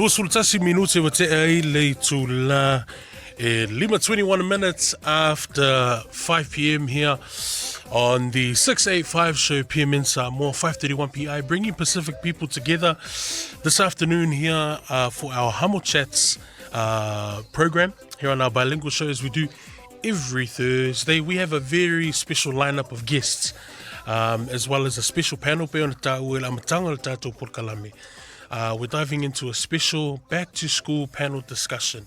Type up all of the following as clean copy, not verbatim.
Sultasi minuti wa te ai le tula. 21 minutes after 5 p.m. here on the 685 show PM in Samoa, 5:31 PI, bringing Pacific people together this afternoon here for our Hamo Chats program here on our bilingual show as we do every Thursday. We have a very special lineup of guests as well as a special panel. Polokalame. We're diving into a special back-to-school panel discussion.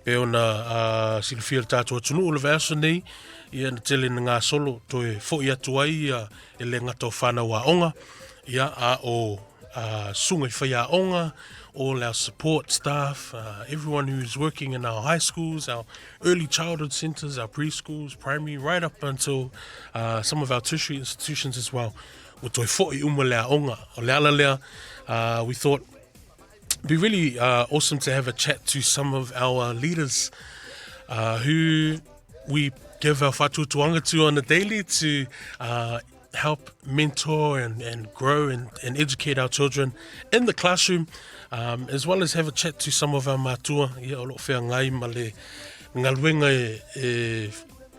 Peona silfia tātou atunu o le vaso nei ia na tele ngā solo toe fo'i atu ai e le ngata o fanau ia a o sunga I Faia'oga, all our support staff, everyone who's working in our high schools, our early childhood centres, our preschools, primary, right up until some of our tertiary institutions as well. O toi fo'i umaleaonga o le ala lea, we thought it'd be really awesome to have a chat to some of our leaders who we give our whatutuanga to on a daily to help mentor and grow and educate our children in the classroom, as well as have a chat to some of our matua. Ia o lo whea ngai ma le ngaluenga e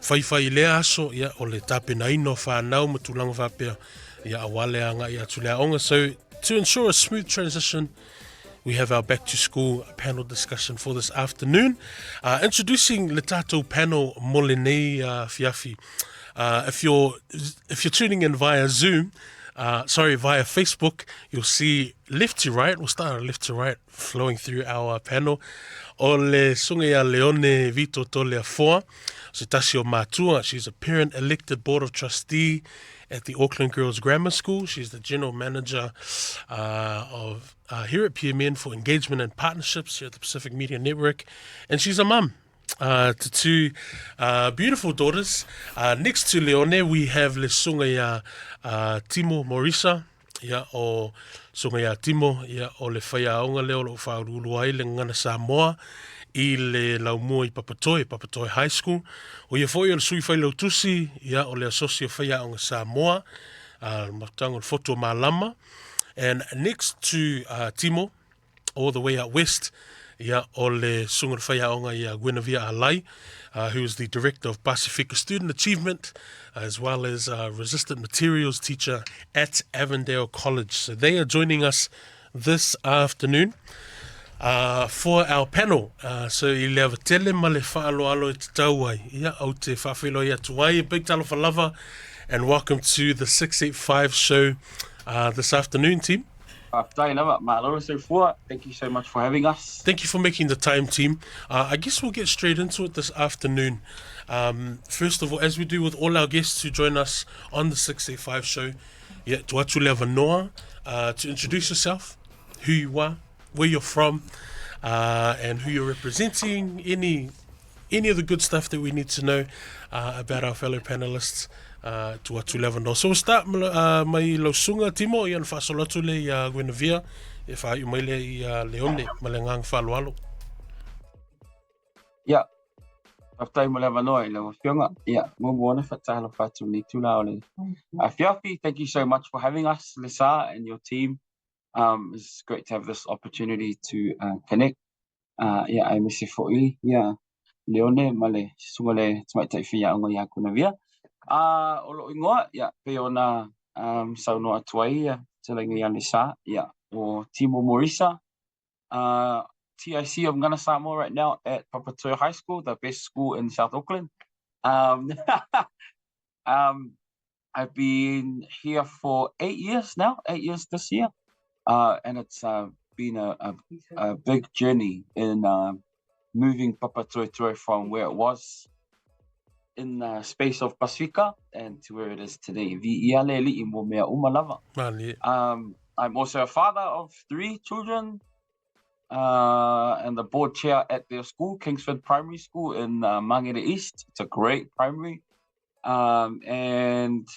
whaiwhai le aso, ia o le tapena ino fanau matulanga whapea, ia awale anga ia tuleaonga. So to ensure a smooth transition, we have our back to school panel discussion for this afternoon. Introducing le tātou panel molenei fiafi. If you're tuning in via Zoom, via Facebook, you'll see left to right. We'll start left to right, flowing through our panel. O le sunga Leone Vito-Toleafoa, se tasi o mātua. She's a parent-elected board of trustee at the Auckland Girls Grammar School. She's the general manager of here at PMN for engagement and partnerships here at the Pacific Media Network, and she's a mum to two beautiful daughters. Next to Leone, we have le sunga Timo Morisa, o sunga Timo, o le Faia'oga leo lo whaurulu ai le ngana Samoa I le laumua I Papatoetoe High School. O ia foi o le sui Failautusi, o le Asosi o Faia'oga Samoa, matanga o Fotu Malama. And next to Timo, all the way out west, o le sunga Faia'oga Guinevere Alai, who is the director of Pasifika Student Achievement, as well as resistant materials teacher at Avondale College. So they are joining us this afternoon for our panel. So I le avatele ma le whaaloalo te tau ai, au te whawhilo I atu ai. Big talofa lava, and welcome to the 685 show this afternoon, team. Thank you so much for having us. Thank you for making the time, team. I guess we'll get straight into it this afternoon. First of all, as we do with all our guests who join us on the 685 show, tuatu le avanoa, to introduce yourself, who you are, where you're from, and who you're representing, any of the good stuff that we need to know about our fellow panelists. Tuatu le avanoa. So we'll start mai lo sunga Timo I an whasolatu le Guinevere e whai umai le Leone ma le ngang whaloalo. Yeah. After mo le avanoa I le whionga. Yeah, mo mona whatahalo whatu ni tula ole. Fiafi, thank you so much for having us, Lisa and your team. It's great to have this opportunity to connect. I miss you for Leone male sungale tmaitai Faia'oga ia Guinevere. Olo ingoa peona sauno atuai te langi Lisa o Timo Morisa. TIC of Ngana Samoa right now at Papatoetoe High School, the best school in South Auckland. I've been here for 8 years now, 8 years this year. And it's been a big journey in moving Papatoetoe from where it was in the space of Pasifika and to where it is today. I'm also a father of 3 children and the board chair at their school, Kingsford Primary School in Mangere East. It's a great primary. And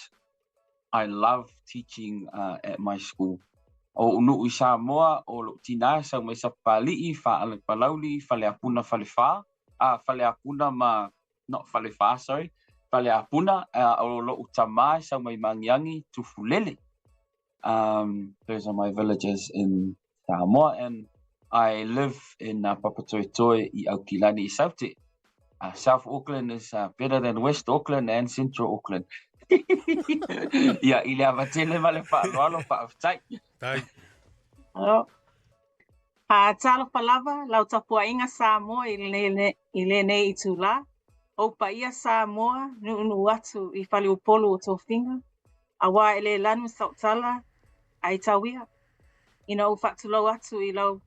I love teaching at my school. O unu I Samoa o lo tina sa mai sa pali'i fa ale palauli faleapuna falefa faleapuna ma not falefa sorry faleapuna o lo utamai sa mai mangiangi tufulele. Those are my villages in Samoa, and I live in Papatoetoe I Aukilani I Sauti. South Auckland is better than West Auckland and Central Auckland. Ia, I le avatele ma le whaaloalo whaaftai. Tai. Hello. Talo palava, lau tapua inga Samoa I le nei I tula. Opa ia Samoa, nu atu I whali upolo o tō whinga. Awa ele lanu sautala, ai tauia. Ina o whatulau atu I lau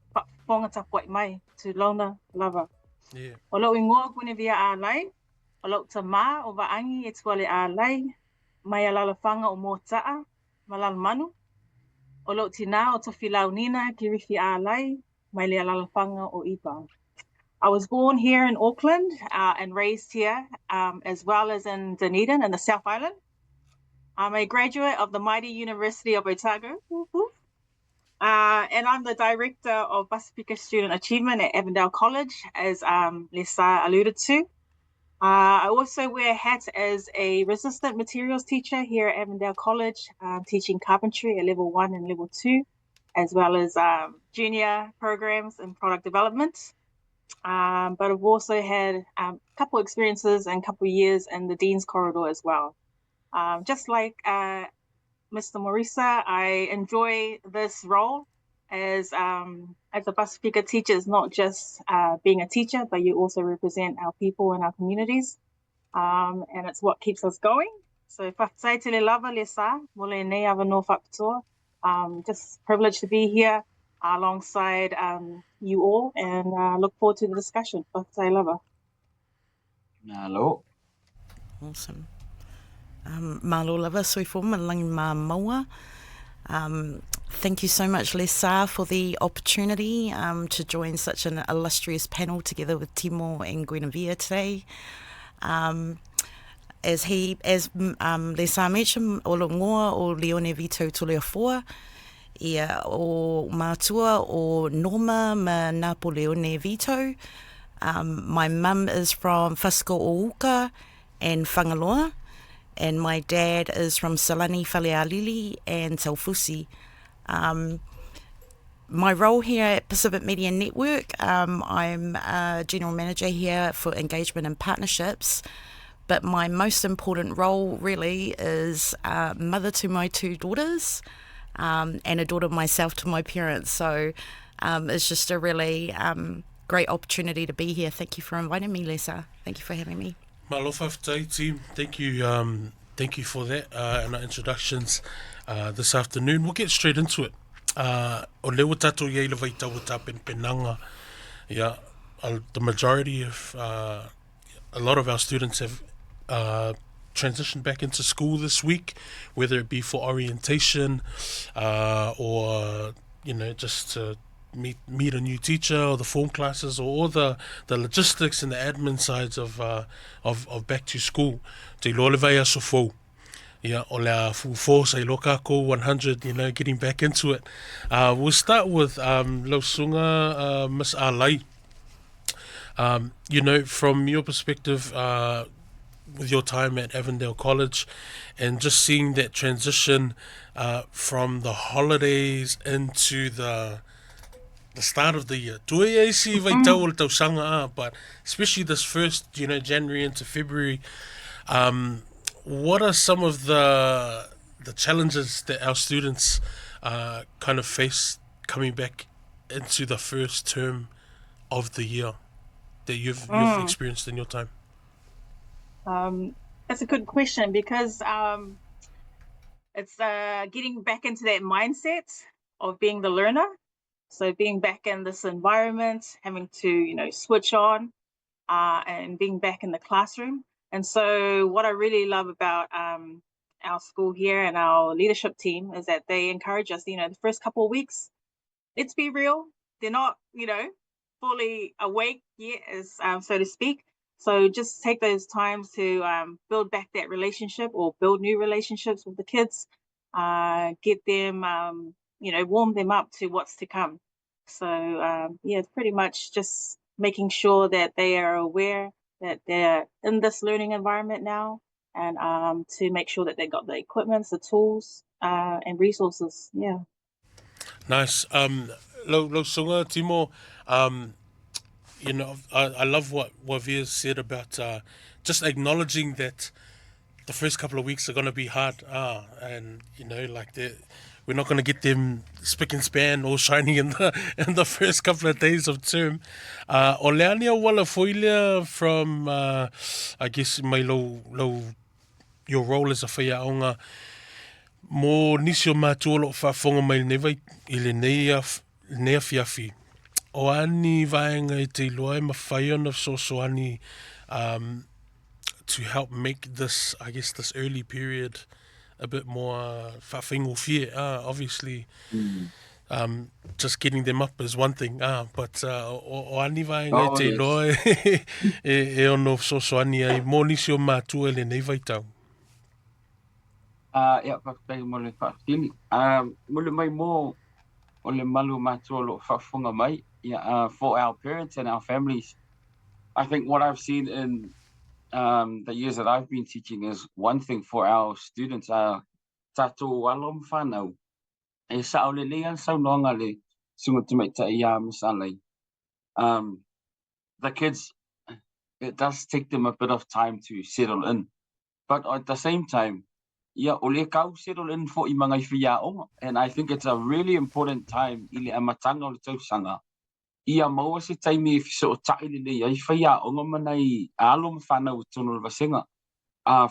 whonga tapua I mai, tu launa lava. Yeah. O lau ingoa Guinevere Alai, o lau tamā o vaangi e tuale Alai, mai alalawhanga o mōtaa, malala manu. O lau tina o tofi launina ki rifi Alai, mai le alalawhanga o ipa. I was born here in Auckland and raised here, as well as in Dunedin in the South Island. I'm a graduate of the mighty University of Otago. And I'm the director of Pasifika Student Achievement at Avondale College, as Lisa alluded to. I also wear hats as a resistant materials teacher here at Avondale College, teaching carpentry at level 1 and level 2, as well as junior programs and product development. But I've also had a couple experiences and a couple years in the Dean's Corridor as well. Just like Mr. Morisa, I enjoy this role as a Pasifika teacher. Is not just being a teacher, but you also represent our people and our communities, and it's what keeps us going. So whakatau te le lava le sa, mole nei awa no whakatoa. Just privileged to be here alongside you all, and look forward to the discussion. Whakatau lava. Malo. Awesome. Malo lava soifo malangi mā maua. Thank you so much, Lisa, for the opportunity to join such an illustrious panel together with Timo and Guinevere today. As Lisa mentioned, o longoa o Leone Vito-Toleafoa, ia o mātua o Norma ma Napo Leone Vito. My mum is from Whaska'ouka and Whangaloa, and my dad is from Salani, Failautusi and Taufusi. My role here at Pacific Media Network, I'm a general manager here for engagement and partnerships, but my most important role really is mother to my 2 daughters, and a daughter myself to my parents. So it's just a really great opportunity to be here. Thank you for inviting me, Lisa. Thank you for having me. Malo whawhatai, team. Thank you for that and our introductions this afternoon. We'll get straight into it. O lewa tatou iei le vaitau ta penanga. Yeah, the majority of a lot of our students have transitioned back into school this week, whether it be for orientation or just to meet a new teacher, or the form classes, or all the logistics and the admin sides of back to school. Te loa le vai aso fou. Yeah, o le fu'ufo sa ilo kākou 100, getting back into it. We'll start with Lausunga, Miss Alai. From your perspective, with your time at Avondale College, and just seeing that transition from the holidays into the start of the year. Tue si vai tau o le tausanga, but especially this first, January into February, what are some of the challenges that our students kind of face coming back into the first term of the year that you've experienced in your time? That's a good question, because it's getting back into that mindset of being the learner. So being back in this environment, having to, switch on and being back in the classroom. And so what I really love about our school here and our leadership team is that they encourage us, the first couple of weeks, let's be real. They're not, fully awake yet, as so to speak. So just take those times to build back that relationship or build new relationships with the kids, get them, warm them up to what's to come. So, it's pretty much just making sure that they are aware that they're in this learning environment now, and to make sure that they got the equipment, the tools, and resources. Yeah. Nice. lo sunga Timo, you know, I love what Via said about just acknowledging that the first couple of weeks are going to be hard, and you know, like we're not going to get them spick and span or shining in the first couple of days of term. O leania wala foilia from, I guess, mai lo your role as a Faia'oga, mo nisi o mātua lo whaafonga mai nevai I le nea fiafi. O ani vaenga I te loa ma whai ona so ani, to help make this, I guess, this early period a bit more whawhingo fie. Obviously, just getting them up is one thing, but o ani vaenga te loa e ono so ani ai mo nisi o mātua le nei vai tau. Yeah, whakatai mo le whaatini. Mule mai mo o le malu mātua lo whaafunga mai. Yeah, for our parents and our families. I think what I've seen in the years that I've been teaching is one thing for our students. Tato walom fanau. E sa ole lean sa nonga le sungutumeta ia misalai. The kids, it does take them a bit of time to settle in. But at the same time, yeah, ole kau settle in for I mga Faia'oga. And I think it's a really important time I le amatanga o le tausanga. Ia maua se taimi e fiso o tai le nei ai Faia'oga manai alo mawhanau tonu le vasenga.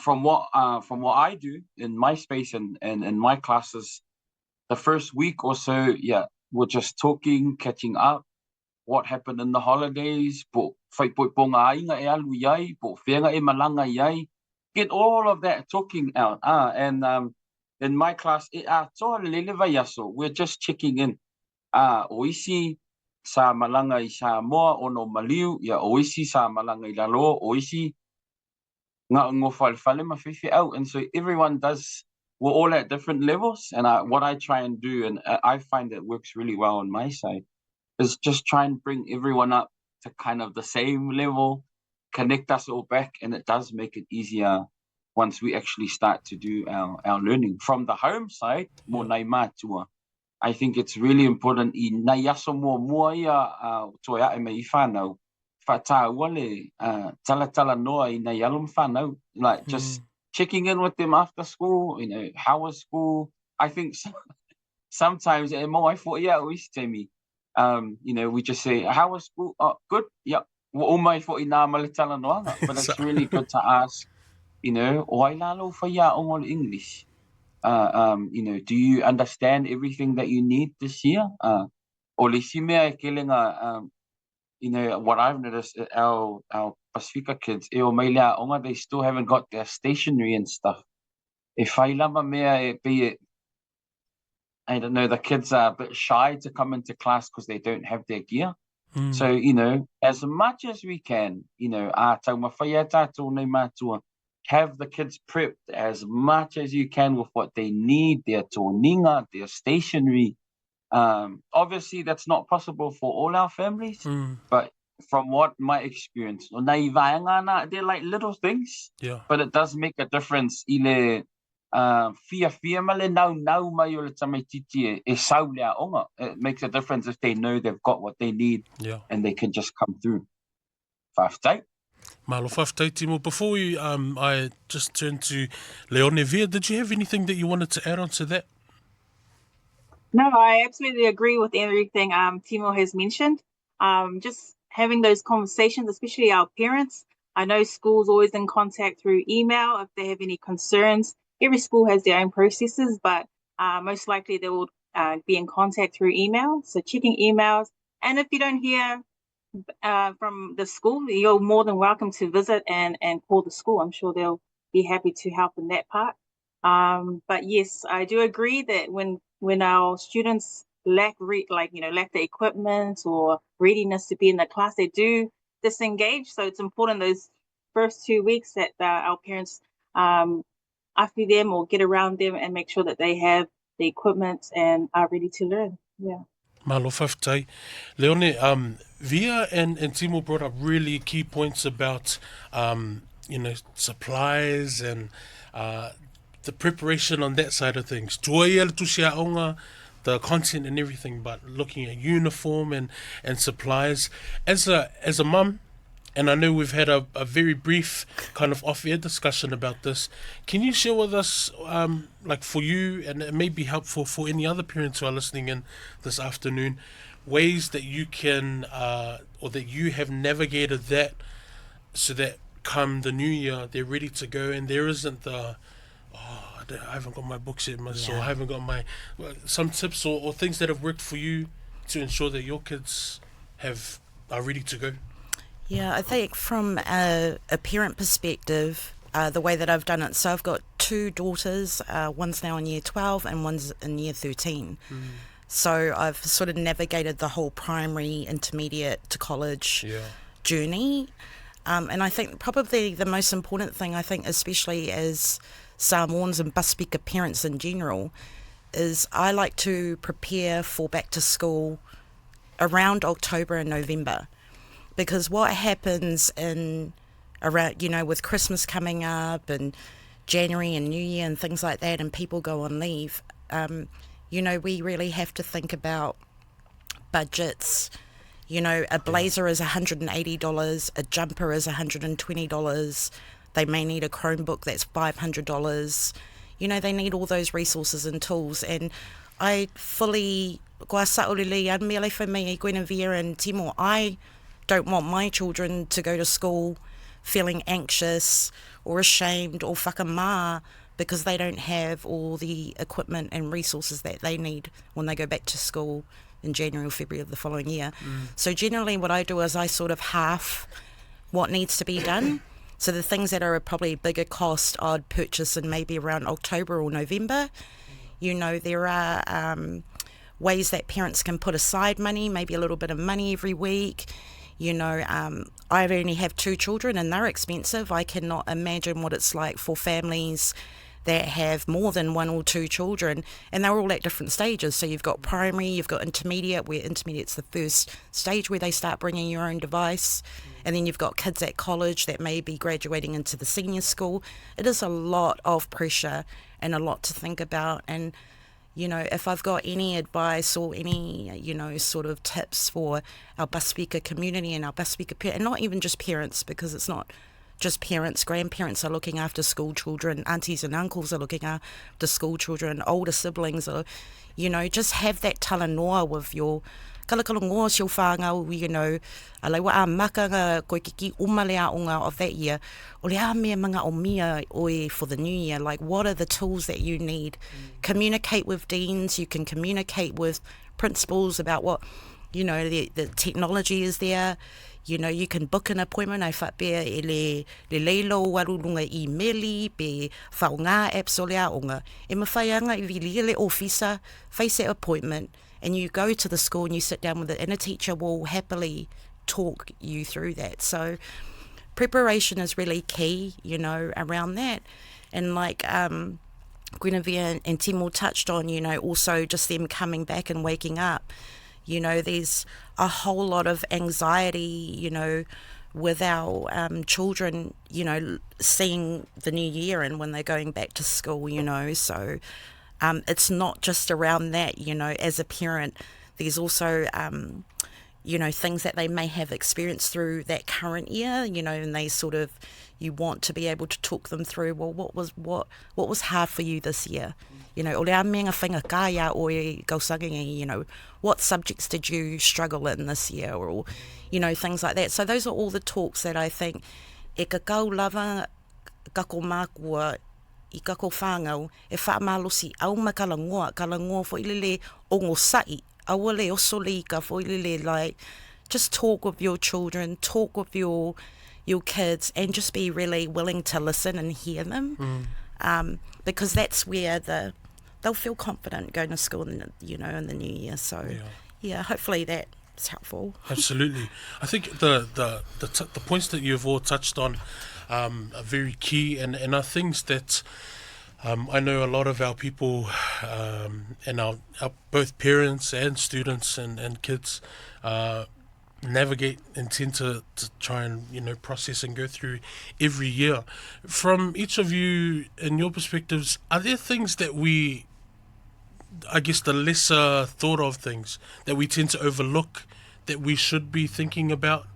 From what I do in my space and in my classes, the first week or so, yeah, we're just talking, catching up, what happened in the holidays, po whaipoiponga ainga e alu iai, po whenga e malanga iai, get all of that talking out. And in my class, toa lele vai aso, we're just checking in. Oisi sa malanga I Samoa ono maliu, ya oisi sa malanga I lalo, oisi nga ngo whale mawhiwhi au. And so everyone does, we're all at different levels. And what I try and do, and I find it works really well on my side, is just try and bring everyone up to kind of the same level, connect us all back, and it does make it easier once we actually start to do our learning. From the home side, mo nai mātua, I think it's really important I nai aso mua ia toia e me I whanau, whataua le tala noa I nai alum whanau, like just checking in with them after school, you know, how was school? I think sometimes e mo ai fo ia o isi Jamie, you know, we just say, how was school? Oh, good. Yep. O mai fo I nā male tala noanga, but it's really good to ask, you know, o ai lalo Faia'oga le English. You know, do you understand everything that you need this year? O le simea e kelenga, you know, what I've noticed, our Pasifika kids, e o mai lea onga, they still haven't got their stationery and stuff. E whailama mea e be, I don't know, the kids are a bit shy to come into class because they don't have their gear. So, you know, as much as we can, you know, tau mawhaia tātou nei mātua, have the kids prepped as much as you can with what they need, their toninga, their stationery. Obviously, that's not possible for all our families, but from what my experience, they're like little things, but it does make a difference. Ile fia male nau mai o le tamaititi e sau lea onga. It makes a difference if they know they've got what they need and they can just come through. Whaftai. Malo whaftai, Timo. Before we, I just turned to Leone Via, did you have anything that you wanted to add on to that? No, I absolutely agree with everything Timo has mentioned. Just having those conversations, especially our parents. I know schools always in contact through email if they have any concerns. Every school has their own processes, but most likely they will be in contact through email. So checking emails. And if you don't hear from the school, you're more than welcome to visit and call the school. I'm sure they'll be happy to help in that part. But yes, I do agree that when our students lack the equipment or readiness to be in the class, they do disengage. So it's important those first 2 weeks that our parents after them or get around them and make sure that they have the equipment and are ready to learn. Yeah. Malo whaftai. Leone, Via and Timo brought up really key points about, you know, supplies and the preparation on that side of things. Tuai ala tusi aonga, the content and everything, but looking at uniform and supplies. As a mum, and I know we've had a very brief kind of off-air discussion about this, can you share with us, like for you, and it may be helpful for any other parents who are listening in this afternoon, ways that you can, or that you have navigated that so that come the new year, they're ready to go and there isn't the, I haven't got my books yet, or I haven't got my, some tips or things that have worked for you to ensure that your kids are ready to go? Yeah, I think from a parent perspective, the way that I've done it, so I've got 2 daughters, one's now in year 12 and one's in year 13. So I've sort of navigated the whole primary, intermediate to college journey. And I think probably the most important thing, I think, especially as Samoans and Pasifika parents in general, is I like to prepare for back to school around October and November. Because what happens around, with Christmas coming up and January and New Year and things like that, and people go on leave, we really have to think about budgets. A blazer is $180, a jumper is $120. They may need a Chromebook that's $500. They need all those resources and tools. And I fully, Guinevere and Timo, I don't want my children to go to school feeling anxious or ashamed or whakamā because they don't have all the equipment and resources that they need when they go back to school in January or February of the following year. So generally what I do is I sort of half what needs to be done. So the things that are probably a bigger cost I'd purchase in maybe around October or November. There are ways that parents can put aside money, maybe a little bit of money every week. I only have 2 children and they're expensive. I cannot imagine what it's like for families that have more than 1 or 2 children, and they're all at different stages. So you've got primary, you've got intermediate, where intermediate's the first stage where they start bringing your own device, and then you've got kids at college that may be graduating into the senior school. It is a lot of pressure and a lot to think about. And if I've got any advice or any, sort of tips for our Pasifika community and our Pasifika parents, and not even just parents, because it's not just parents, grandparents are looking after school children, aunties and uncles are looking after school children, older siblings are, just have that talanoa with your kalakalongoa siu whāngau, alai wa a makanga koe kiki umaleaonga of that year, o le a mea manga o mia oi for the new year, like what are the tools that you need? Communicate with deans, you can communicate with principals about what, the technology is there. You can book an appointment. I whapea e le leilo warurunga i meli pe whaunga apps o leaonga. E mawhaianga I vilia le officer, face that appointment, and you go to the school and you sit down with it, and a teacher will happily talk you through that. So preparation is really key, around that. And like Guinevere and Timo touched on, also just them coming back and waking up. There's a whole lot of anxiety, with our children, seeing the new year and when they're going back to school, So it's not just around that, as a parent. There's also, things that they may have experienced through that current year, and they sort of, you want to be able to talk them through, well, what was hard for you this year? O lea mea whainga kaya o e kausangi, what subjects did you struggle in this year? Or, things like that. So those are all the talks that I think e kakau lava kako mākua I kako whāngau e whaamalosi au makalangoa fo ilele ongo sai, awale osolika fo ilele, like, just talk with your children, talk with your kids, and just be really willing to listen and hear them, because that's where they'll feel confident going to school in the new year. So yeah, hopefully that's helpful. Absolutely. I think the points that you've all touched on are very key, and are things that I know a lot of our people and our both parents and students and kids navigate and tend to try and process and go through every year. From each of you, in your perspectives, are there things that we I guess, the lesser thought of things that we tend to overlook that we should be thinking about,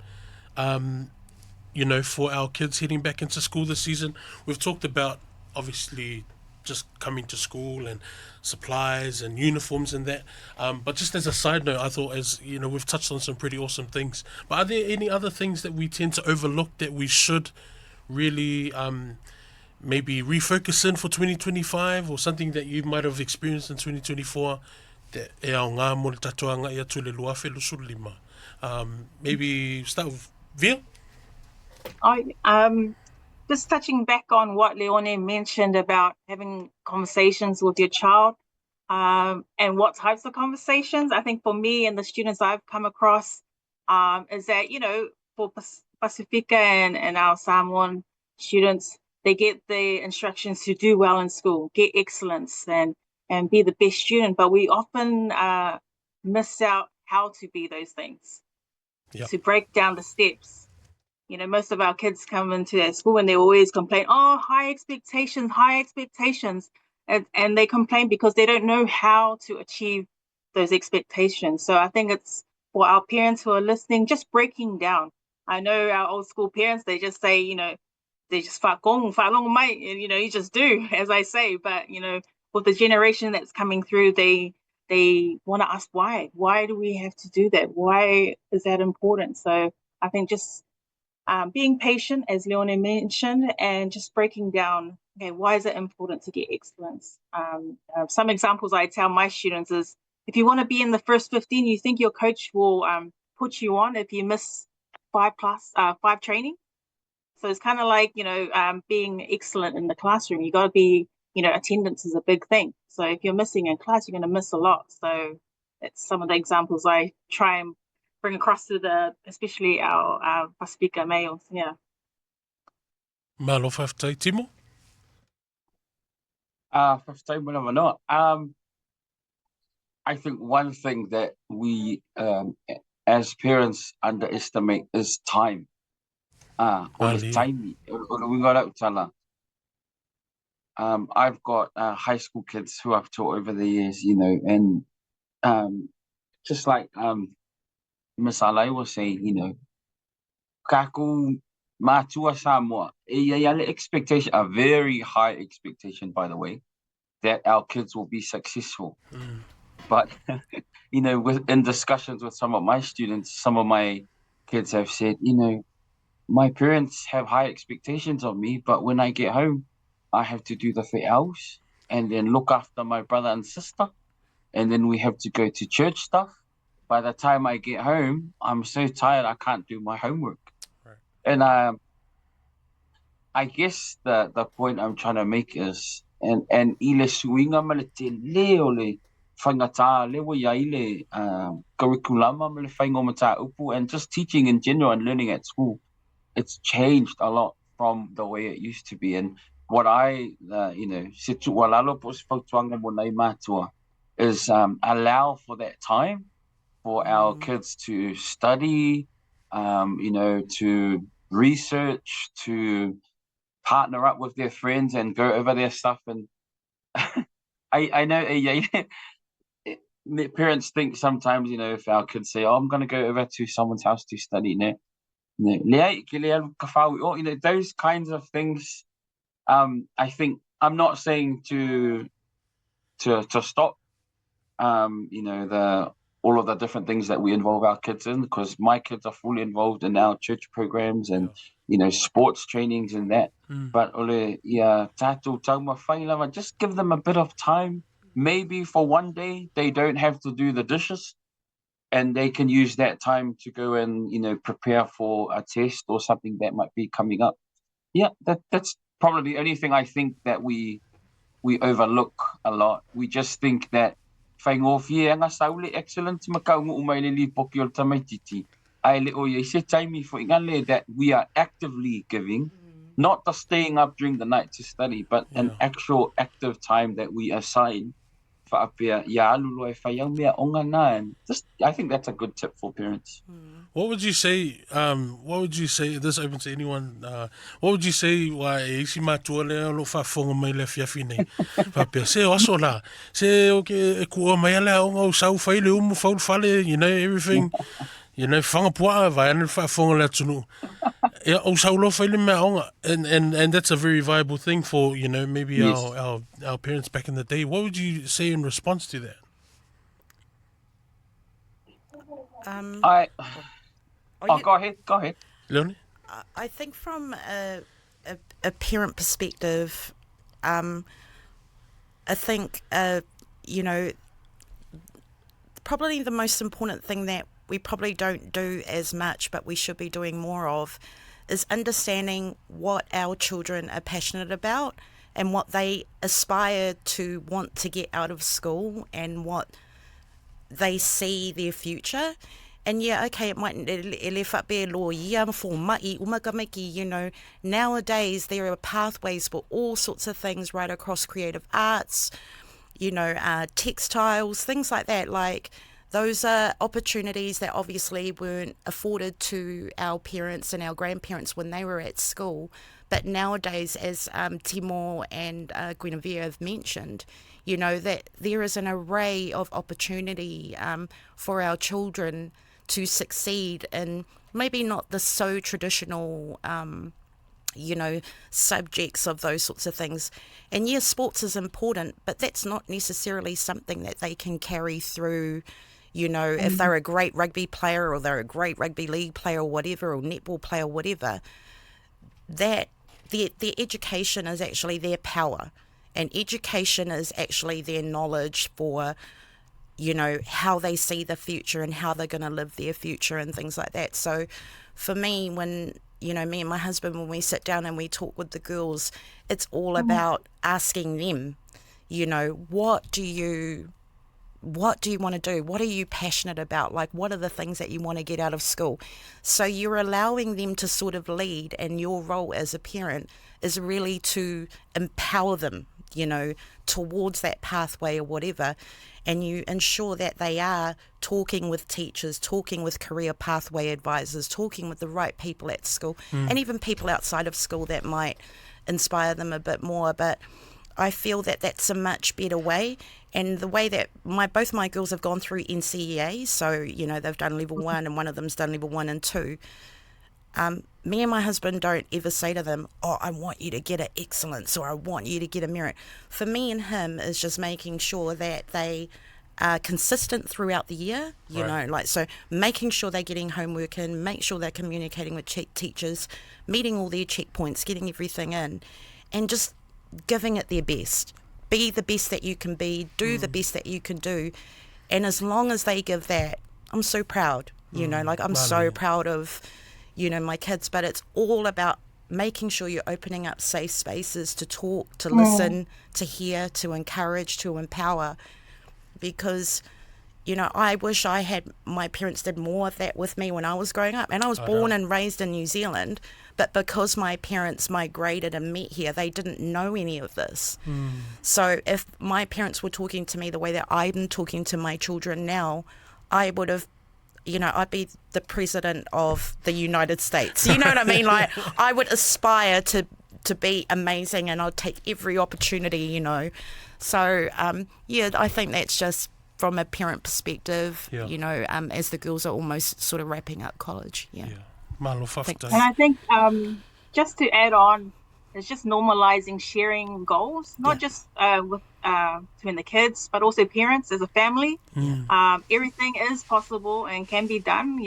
for our kids heading back into school this season. We've talked about, obviously, just coming to school and supplies and uniforms and that. But just as a side note, I thought, we've touched on some pretty awesome things. But are there any other things that we tend to overlook that we should really maybe refocus in for 2025, or something that you might have experienced in 2024 that e ao ngā mo le tatoanga ia tu le luafe lusu lima? Maybe start with Vil? Just touching back on what Leone mentioned about having conversations with your child, and what types of conversations. I think for me and the students I've come across, is that, for Pasifika and our Samoan students, they get the instructions to do well in school, get excellence and be the best student, but we often miss out how to be those things. Yep. To break down the steps. Most of our kids come into that school and they always complain, oh, high expectations. And they complain because they don't know how to achieve those expectations. So I think it's for our parents who are listening, just breaking down. I know our old school parents, they just say, they just fa long mai, and you just do, as I say. But with the generation that's coming through, they want to ask why. Why do we have to do that? Why is that important? So I think just being patient, as Leone mentioned, and just breaking down, okay, why is it important to get excellence? Some examples I tell my students is, if you want to be in the first 15, you think your coach will put you on if you miss 5 training. So it's kind of like, being excellent in the classroom. You got to be, attendance is a big thing. So if you're missing in class, you're going to miss a lot. So it's some of the examples I try and bring across to especially our Pasifika males. Yeah. Malo whawhtai, Timo? Whawhtai mana manoa. I think one thing that we, as parents, underestimate is time. Ali. Time. I've got high school kids who I've taught over the years, and just like Miss Alai was saying, kaku matua Samoa, expectation, a very high expectation, by the way, that our kids will be successful. But, in discussions with some of my students, some of my kids have said, my parents have high expectations of me, but when I get home, I have to do the Faia'oga and then look after my brother and sister. And then we have to go to church stuff. By the time I get home, I'm so tired, I can't do my homework. Right. And I guess the point I'm trying to make is, and ile suinga ma le te leo le whaingata lewa ia ile curriculum ma le whaingo mata upu, and just teaching in general and learning at school. It's changed a lot from the way it used to be. And what I, se tualalo po se whautuanga mo nei mātua is allow for that time for our kids to study, to research, to partner up with their friends and go over their stuff. And I know parents think sometimes, if our kids say, oh, I'm going to go over to someone's house to study, those kinds of things. I think I'm not saying to stop, all of the different things that we involve our kids in, because my kids are fully involved in our church programs and sports trainings and that. But just give them a bit of time. Maybe for one day they don't have to do the dishes, and they can use that time to go and prepare for a test or something that might be coming up. Yeah, that's probably the only thing I think that we overlook a lot. We just think that that we are actively giving, not the staying up during the night to study, but an actual active time that we assign whaapea ia alulu e whaiau mea onga nā, and just I think that's a good tip for parents. What would you say? This open to anyone. What would you say? Why isi matua le lo fa fonga mai le fiafi nei. Whapea se o aso la. Se o ke e kua mai le onga o sau whai le umu whau whale, everything. Whanga pua vai ane fa fonga le tunu. O sau lo whai le mea onga. And that's a very viable thing for, maybe Yes. our parents back in the day. What would you say in response to that? Go ahead. Leone? I think from a parent perspective, I think, probably the most important thing that we probably don't do as much, but we should be doing more of, is understanding what our children are passionate about and what they aspire to want to get out of school and what they see their future. And okay, it might be nowadays there are pathways for all sorts of things right across creative arts, textiles, things like that. Like, those are opportunities that obviously weren't afforded to our parents and our grandparents when they were at school. But nowadays, as Timo and Guinevere have mentioned, that there is an array of opportunity for our children to succeed in maybe not the so traditional, subjects of those sorts of things. And yes, sports is important, but that's not necessarily something that they can carry through, if they're a great rugby player or they're a great rugby league player or whatever, or netball player or whatever, that their education is actually their power. And education is actually their knowledge for, how they see the future and how they're going to live their future and things like that. So for me, when, me and my husband, when we sit down and we talk with the girls, it's all about asking them, what do you want to do? What are you passionate about? Like, what are the things that you want to get out of school? So you're allowing them to sort of lead, and your role as a parent is really to empower them, towards that pathway or whatever. And you ensure that they are talking with teachers, talking with career pathway advisors, talking with the right people at school, and even people outside of school that might inspire them a bit more. But I feel that that's a much better way. And the way that both my girls have gone through NCEA, so, they've done level 1 and one of them's done level 1 and 2. Me and my husband don't ever say to them, I want you to get an excellence or I want you to get a merit. For me and him is just making sure that they are consistent throughout the year, so making sure they're getting homework in, make sure they're communicating with teachers, meeting all their checkpoints, getting everything in, and just giving it their best. Be the best that you can be, do the best that you can do. And as long as they give that, I'm so proud, I'm so proud of, my kids. But it's all about making sure you're opening up safe spaces to talk, to listen, to hear, to encourage, to empower. Because, I wish my parents did more of that with me when I was growing up. And I was born and raised in New Zealand, but because my parents migrated and met here, they didn't know any of this. So if my parents were talking to me the way that I'm talking to my children now, I would have, I'd be the president of the United States. You know what I mean? Like, I would aspire to be amazing, and I'd take every opportunity, So, I think that's just from a parent perspective, as the girls are almost sort of wrapping up college. Malo, and I think just to add on, it's just normalizing sharing goals, not just with between the kids, but also parents as a family. Everything is possible and can be done.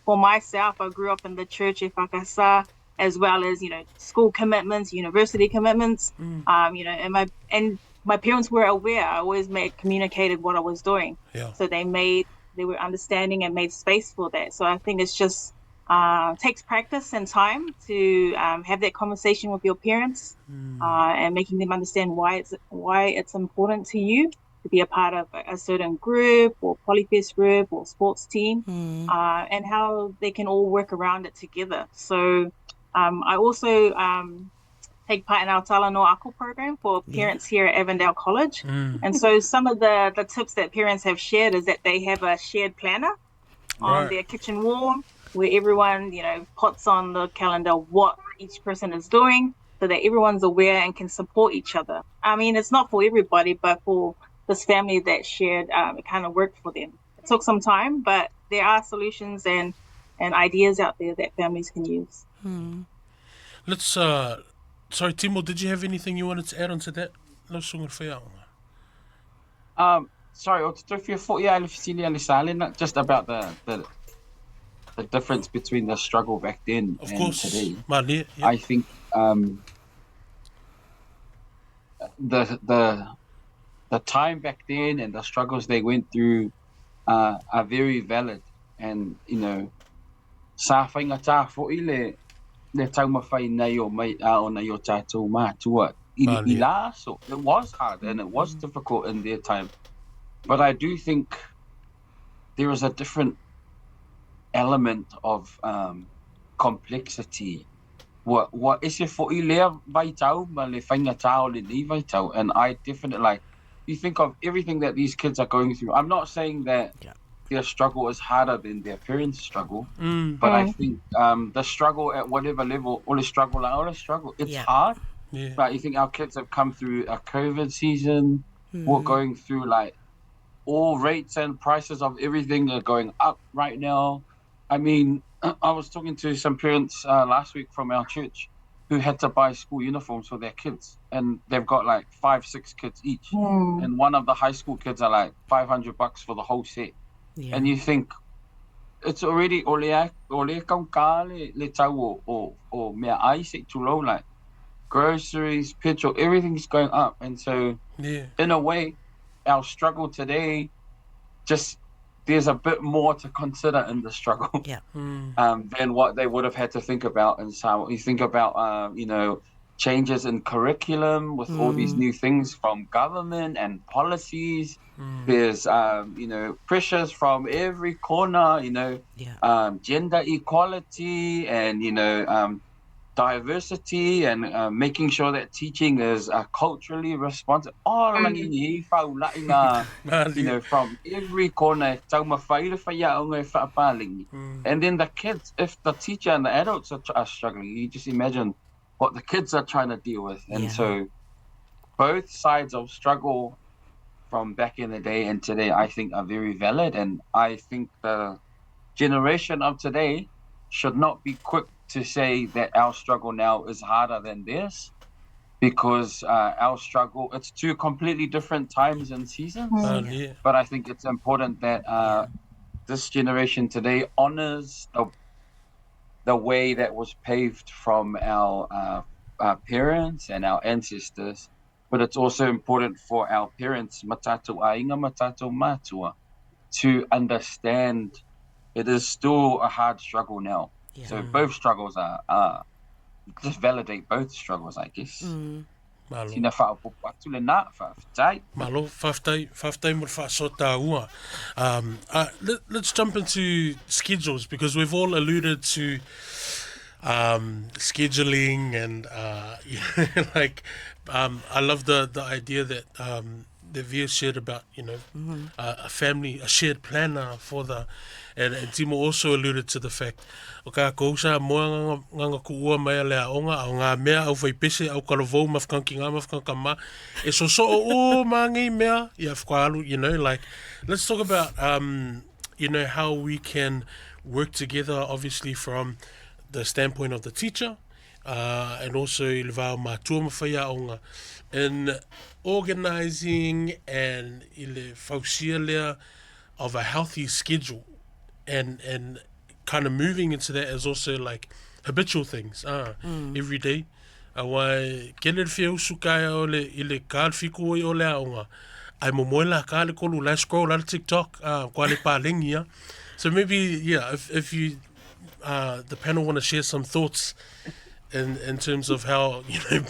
For myself, I grew up in the church e whakasa, as well as school commitments, university commitments. And my parents were aware. I always communicated what I was doing, so they were understanding and made space for that. So I think it's just takes practice and time to have that conversation with your parents, and making them understand why it's important to you to be a part of a certain group or polyfest group or sports team, and how they can all work around it together. So I also take part in our Talanoa Ako program for parents here at Avondale College. And so some of the tips that parents have shared is that they have a shared planner on their kitchen wall where everyone, puts on the calendar what each person is doing so that everyone's aware and can support each other. I mean, it's not for everybody, but for this family that shared, it kind of worked for them. It took some time, but there are solutions and ideas out there that families can use. Let's, sorry, Timo, did you have anything you wanted to add on to that? No sunga Faia'oga. Sorry, o te tawhia fo'i ai le fisili le salena, just about the difference between the struggle back then Of and course, today. Mane, I think the time back then and the struggles they went through are very valid, and sa whaingata fo'i le taumawhai nei o mai o nei o tātou mātua i la so it was hard and it was difficult in their time, but I do think there is a different element of complexity. What is it for lea vai tau ma le whaingata o le nei vai tau, and I definitely you think of everything that these kids are going through. I'm not saying that their struggle is harder than their parents' struggle, but I think the struggle at whatever level, all the struggle, it's hard. Yeah. But you think our kids have come through a COVID season, we're going through all rates and prices of everything are going up right now. I mean, I was talking to some parents last week from our church who had to buy school uniforms for their kids, and they've got 5-6 kids each, and one of the high school kids are $500 for the whole set. And you think it's already ole kaunka le tau o mea ai se tulo, groceries, petrol, everything's going up, and so in a way our struggle today, just there's a bit more to consider in the struggle than what they would have had to think about in Samoa. You think about changes in curriculum with all these new things from government and policies. There's pressures from every corner, gender equality and diversity and making sure that teaching is culturally responsive. From every corner. And then the kids, if the teacher and the adults are struggling, you just imagine what the kids are trying to deal with. And so both sides of struggle from back in the day and today, I think, are very valid. And I think the generation of today should not be quick to say that our struggle now is harder than theirs, because our struggle, it's two completely different times and seasons. But I think it's important that this generation today honors the way that was paved from our parents and our ancestors. But it's also important for our parents, matatou ainga, matatou matua, to understand it is still a hard struggle now. So both struggles are just validate both struggles, I guess. Malo. Tina whaapopo atu le nā whaafitai. Malo, whaftai mo whaasota ua. Let's jump into schedules, because we've all alluded to scheduling and I love the idea that the Via shared about a family, a shared planner for the, and Timo also alluded to the fact o ka kousa moa nganga kuua mai le aonga au ngā mea au whaipese au karavou mawhakanki ngā mawhakanka ma e so o mangi mea ia whakalu, let's talk about how we can work together, obviously from the standpoint of the teacher, and also i le vau mātua mawhaiaonga in organizing and i le whausia lea of a healthy schedule, and kind of moving into that as also habitual things, every day. Awai kele whiau sukai o le i le kāl whiku o le aonga ai mo moela ka le kolu la scroll on TikTok kwa le palingi. So maybe if you the panel want to share some thoughts in terms of how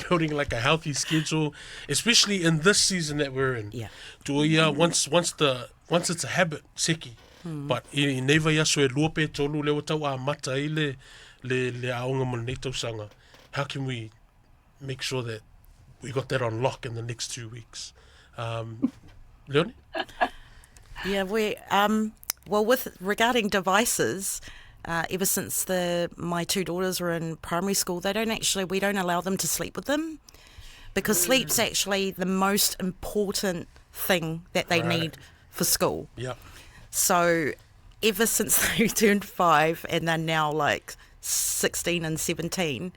building a healthy schedule, especially in this season that we're in. Once it's a habit seki, but I never yaso e luope tolu le tau a mata I le aonga mo nei tausanga. How can we make sure that we got that on lock in the next 2 weeks. Leone? Yeah, well, with regarding devices, ever since my two daughters were in primary school, we don't allow them to sleep with them, because sleep's actually the most important thing that they need for school. Yeah. So ever since they turned 5 and they're now like 16 and 17,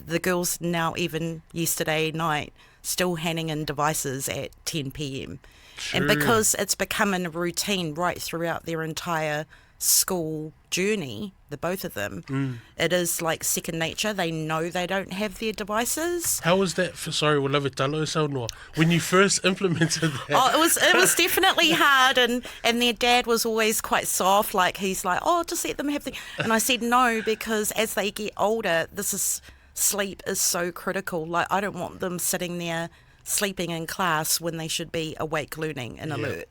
the girls now, even yesterday night, still handing in devices at 10 p.m. Sure. And because it's becoming a routine right throughout their entire school journey, the both of them, it is like second nature. They know they don't have their devices. How was that? When you first implemented that? Oh, it was definitely hard, and their dad was always quite soft. Like, he's like, oh, just let them have and I said no, because as they get older, sleep is so critical. Like, I don't want them sitting there sleeping in class when they should be awake, learning and alert.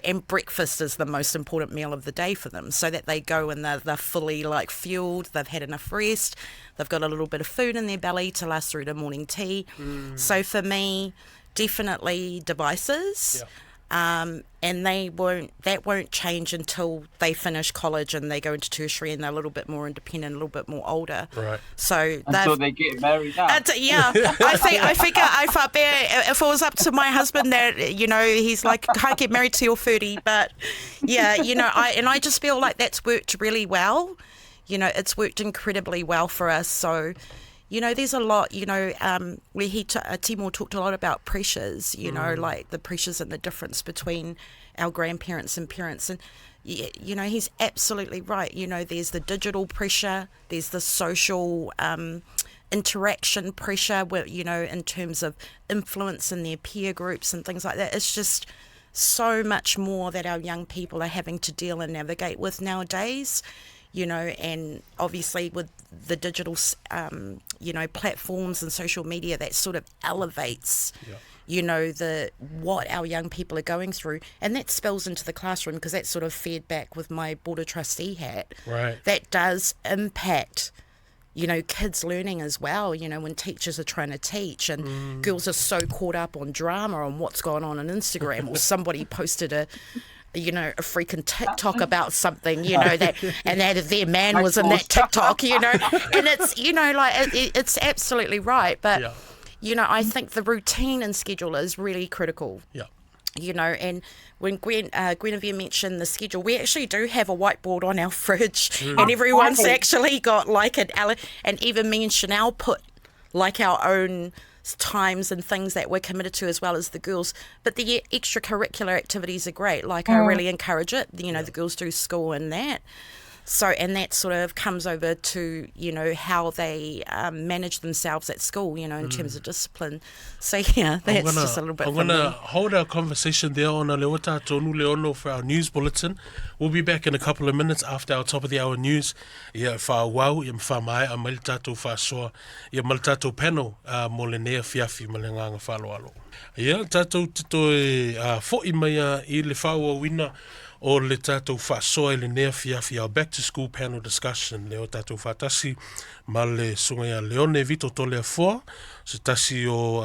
And breakfast is the most important meal of the day for them, so that they go and they're fully like fueled, they've had enough rest, they've got a little bit of food in their belly to last through to morning tea. So for me, definitely devices. And that won't change until they finish college and they go into tertiary and they're a little bit more independent, a little bit more older. Right. So until they get married now. Yeah, I figure I felt bad if it was up to my husband that, he's like, can't get married till you're 30. But yeah, I just feel like that's worked really well. It's worked incredibly well for us. So, there's a lot, where Timo talked a lot about pressures, like the pressures and the difference between our grandparents and parents. And, he's absolutely right. There's the digital pressure, there's the social interaction pressure, where, in terms of influence in their peer groups and things like that. It's just so much more that our young people are having to deal and navigate with nowadays. And obviously with the digital, platforms and social media, that sort of elevates, what our young people are going through. And that spills into the classroom, because that's sort of fed back with my board of trustee hat. Right. That does impact, kids learning as well, when teachers are trying to teach and girls are so caught up on drama, on what's going on Instagram, or somebody posted a freaking TikTok about something, that their man was in that TikTok, and it's, it's absolutely right. But, I think the routine and schedule is really critical. Yeah. And when Guinevere mentioned the schedule, we actually do have a whiteboard on our fridge, and everyone's actually got like and even me and Chanel put like our own times and things that we're committed to, as well as the girls. But the extracurricular activities are great. Like, I really encourage it. The girls do school and that. So, and that sort of comes over to, how they manage themselves at school, in terms of discipline. So, yeah, that's just a little bit. I'm going to hold our conversation there on a Leota Tonu Leono for our news bulletin. We'll be back in a couple of minutes after our top of the hour news. Ia whāwau, ia mwhamai, a maili tātou whāsoa, ia maili tātou panel, mo le nea fiafi, ma le nganga whaloalo. Ia tātou tito fo'i mai I le whāua wina o le tātou whāsoa le nea fiafi, our back to school panel discussion, leo tātou whātasi, ma le sunga ia Leone Vito-Toleafoa, se tasi o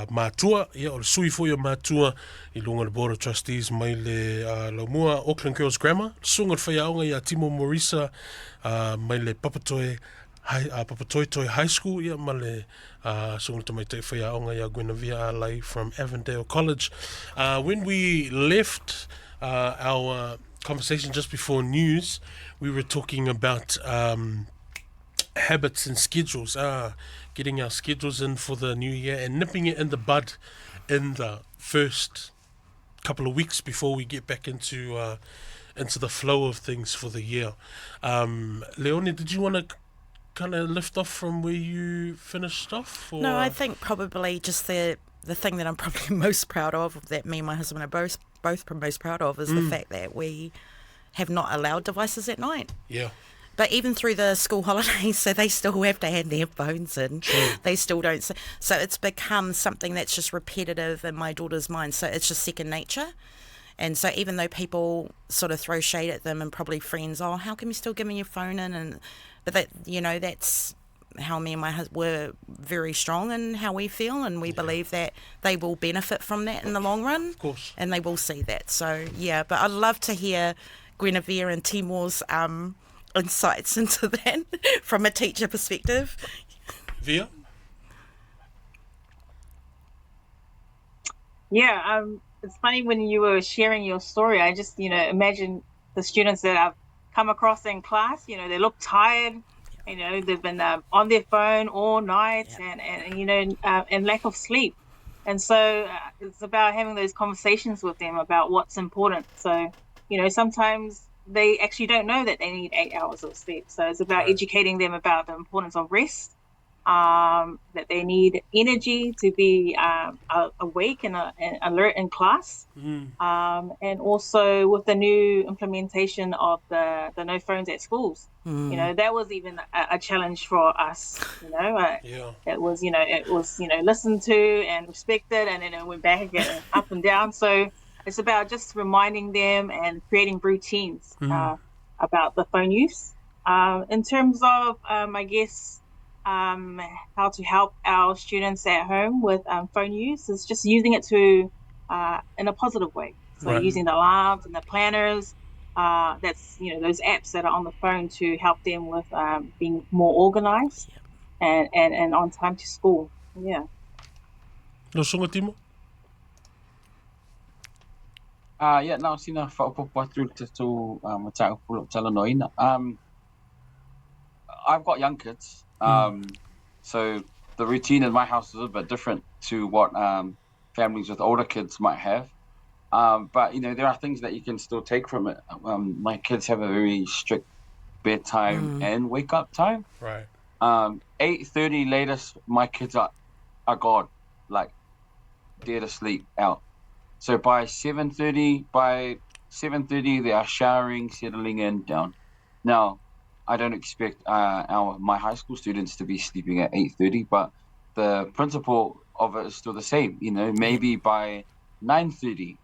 mātua, ia o le sui fo ia mātua, I lunga le board of trustees mai le laumua Auckland Girls Grammar, sunga le Faia'oga ia Timo Morisa, mai le Papatoetoe High School, ia ma le sunga le tamaitei Faia'oga ia Guinevere Alai from Avondale College. When we left our conversation just before news, we were talking about habits and schedules, getting our schedules in for the new year and nipping it in the bud in the first couple of weeks before we get back into the flow of things for the year. Leone, did you want to kind of lift off from where you finished off? Or? No, I think probably just the thing that I'm probably most proud of, that me and my husband are both most proud of, is the fact that we have not allowed devices at night. Yeah. But even through the school holidays, so they still have to hand their phones in. Sure. They still don't. So it's become something that's just repetitive in my daughter's mind. So it's just second nature. And so even though people sort of throw shade at them, and probably friends, how come you still give me your phone in? But that, that's how me and my husband were very strong in how we feel, and we believe that they will benefit from that in the long run. Of course. And they will see that. So, yeah, but I'd love to hear Guinevere and Timo's insights into that from a teacher perspective. Via? Yeah, it's funny when you were sharing your story, I just, imagine the students that I've come across in class, they look tired, they've been on their phone all night and lack of sleep. And so it's about having those conversations with them about what's important. So, sometimes they actually don't know that they need 8 hours of sleep. So it's about educating them about the importance of rest, that they need energy to be awake and alert in class. And also with the new implementation of the no phones at schools, that was even a challenge for us. It was listened to and respected, and then it went back again up and down. So it's about just reminding them and creating routines about the phone use. In terms of, I guess, how to help our students at home with phone use is just using it to in a positive way. So using the alarms and the planners, that's those apps that are on the phone to help them with being more organized and on time to school. Yeah. No songa, Timo? Now sina whaopopo atu te tō matau pulo talanoina. I've got young kids, so the routine in my house is a bit different to what families with older kids might have. But there are things that you can still take from it. My kids have a very strict bedtime and wake up time. Right. 8:30 latest, my kids are gone, like dead asleep out. So by 7:30, they are showering, settling in, down. Now, I don't expect my high school students to be sleeping at 8:30, but the principle of it is still the same. Maybe by 9:30,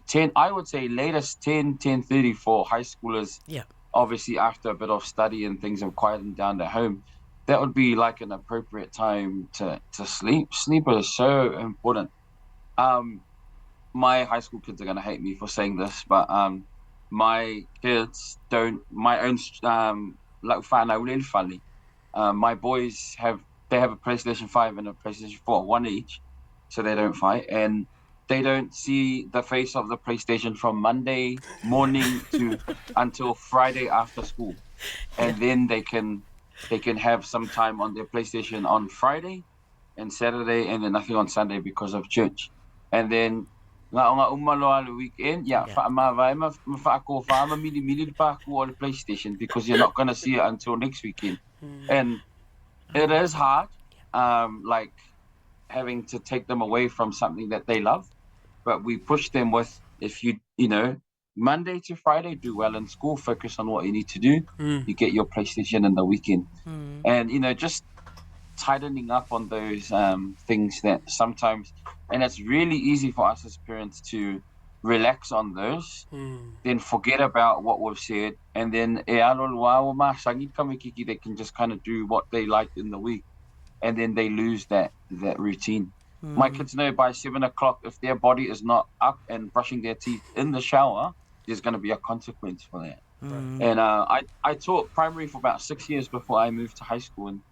10. I would say latest 10:30 for high schoolers. Yeah. Obviously, after a bit of study and things have quietened down at home, that would be like an appropriate time to sleep. Sleep is so important. My high school kids are gonna hate me for saying this, but my kids don't. My own like fanau. My boys have a PlayStation 5 and a PlayStation 4, one each, so they don't fight, and they don't see the face of the PlayStation from Monday morning to until Friday after school, and then they can have some time on their PlayStation on Friday and Saturday, and then nothing on Sunday because of church, and then. Nga umaloa the weekend, on the PlayStation because you're not going to see it until next weekend. And it is hard, like having to take them away from something that they love. But we push them with, if you Monday to Friday, do well in school, focus on what you need to do. You get your PlayStation in the weekend. And, just tightening up on those things that sometimes, and it's really easy for us as parents to relax on those, then forget about what we've said, and then they can just kind of do what they like in the week, and then they lose that routine. My kids know by 7 o'clock, if their body is not up and brushing their teeth in the shower, there's going to be a consequence for that. And I taught primary for about 6 years before I moved to high school, and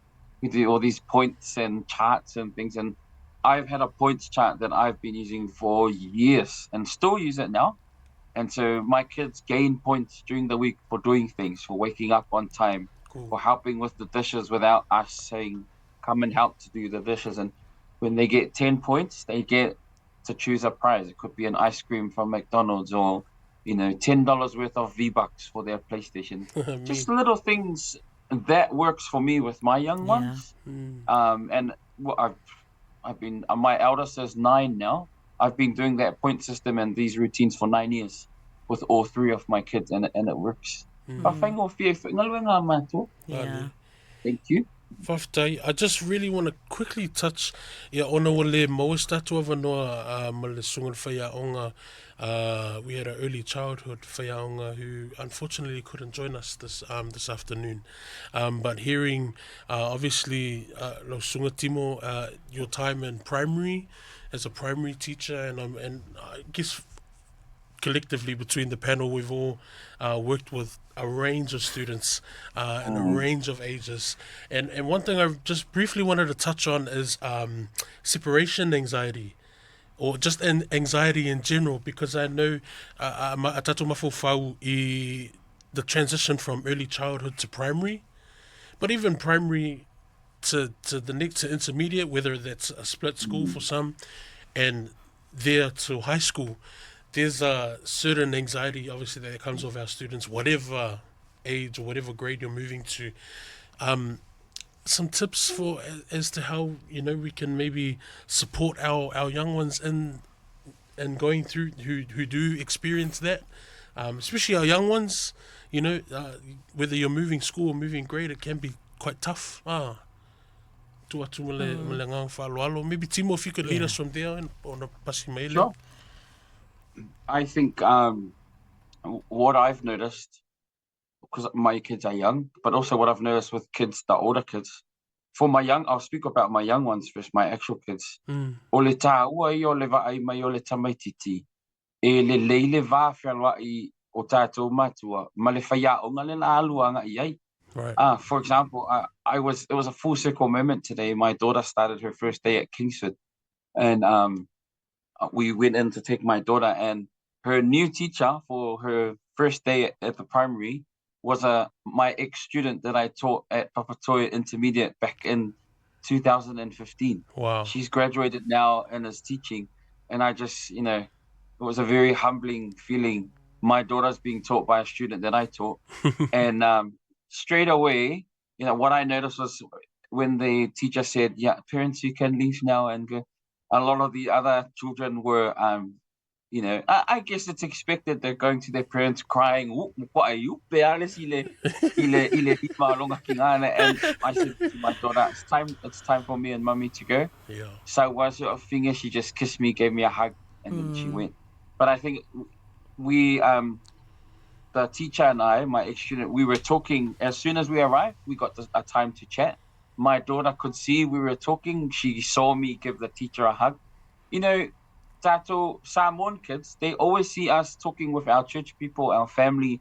we do all these points and charts and things, and I've had a points chart that I've been using for years and still use it now. And so my kids gain points during the week for doing things, for waking up on time, for helping with the dishes without us saying, come and help to do the dishes. And when they get 10 points, they get to choose a prize. It could be an ice cream from McDonald's or, $10 worth of V-Bucks for their PlayStation. Just little things that works for me with my young ones. And I've been, my eldest is 9 now. I've been doing that point system and these routines for 9 years with all 3 of my kids, and it works. Thank you. Whaftai, I just really want to quickly touch ona o le maus tatu awanoa ma le sunga Faia'oga We had an early childhood Faia'oga who unfortunately couldn't join us this afternoon. But hearing, obviously, Lo Sunga Timo, your time in primary as a primary teacher, and I guess collectively between the panel, we've all worked with a range of students and a range of ages. And one thing I just briefly wanted to touch on is separation anxiety, or just anxiety in general, because I know atatu mafofau I the transition from early childhood to primary, but even primary to the next to intermediate, whether that's a split school for some, and there to high school, there's a certain anxiety obviously that comes with our students, whatever age or whatever grade you're moving to. Some tips for as to how we can maybe support our young ones in going through who do experience that, especially our young ones. Whether you're moving school or moving grade, it can be quite tough. Maybe Timo, if you could lead us from there on a Pasifika. Sure. I think what I've noticed, because my kids are young, but also what I've noticed with kids, the older kids. I'll speak about my young ones first, my actual kids. O le tāua I o le vaai mai o le tamaititi. E le leile vā whialwa I o tātou matua. Ma le Faia'oga le na aluanga I ai. Right. For example, it was a full circle moment today. My daughter started her first day at Kingsford. And we went in to take my daughter, and her new teacher for her first day at the primary was my ex-student that I taught at Papatoetoe Intermediate back in 2015. Wow. She's graduated now and is teaching. And I just, it was a very humbling feeling. My daughter's being taught by a student that I taught. And straight away, what I noticed was when the teacher said, yeah, parents, you can leave now and go. A lot of the other children were, I guess it's expected. They're going to their parents crying. And I said to my daughter, it's time for me and mummy to go. Yeah. So was your finger, she just kissed me, gave me a hug, and then she went. But I think we, the teacher and I, my ex-student, we were talking. As soon as we arrived, we got a time to chat. My daughter could see we were talking. She saw me give the teacher a hug. Tato Samoan kids, they always see us talking with our church people, our family.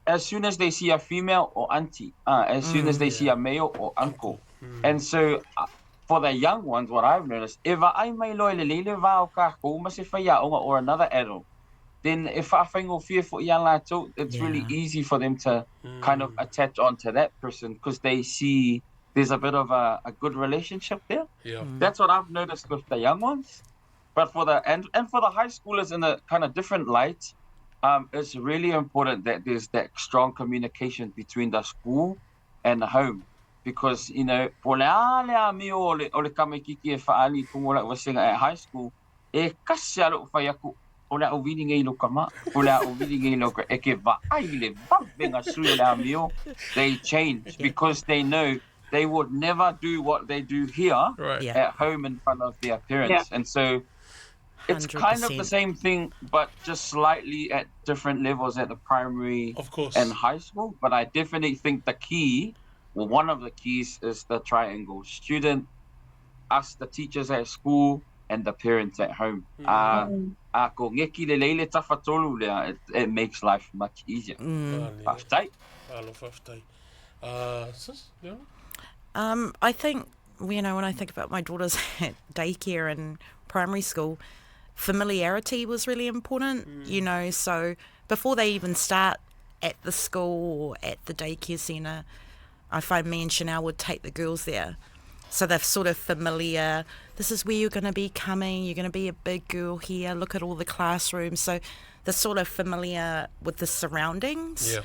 As soon as they see a female or auntie, as soon as they see a male or uncle. And so for the young ones, what I've noticed, if I may loy le leile va o ka ko ma se Faia'oga or another adult, then if I find fear for it's really easy for them to kind of attach onto that person because they see there's a bit of a good relationship there. Yeah. That's what I've noticed with the young ones. But for the and for the high schoolers in a kind of different light, it's really important that there's that strong communication between the school and the home. Because, po le mi o le kamaikiki e whaali kungola wasinga at high school, e kasi alo whaiaku o le au vini ngai loka ma, o le au vini ngai loka e ke vaai le vavenga sui le mi o, they change because they know they would never do what they do here at home in front of their parents. Yeah. And so it's 100%. Kind of the same thing, but just slightly at different levels at the primary and high school. But I definitely think the key, well, one of the keys is the triangle. Student, us, the teachers at school, and the parents at home. It makes life much easier. I think, when I think about my daughters at daycare and primary school, familiarity was really important, so before they even start at the school or at the daycare centre, I find me and Chanel would take the girls there. So they're sort of familiar. This is where you're going to be coming. You're going to be a big girl here. Look at all the classrooms. So they're sort of familiar with the surroundings. Yeah.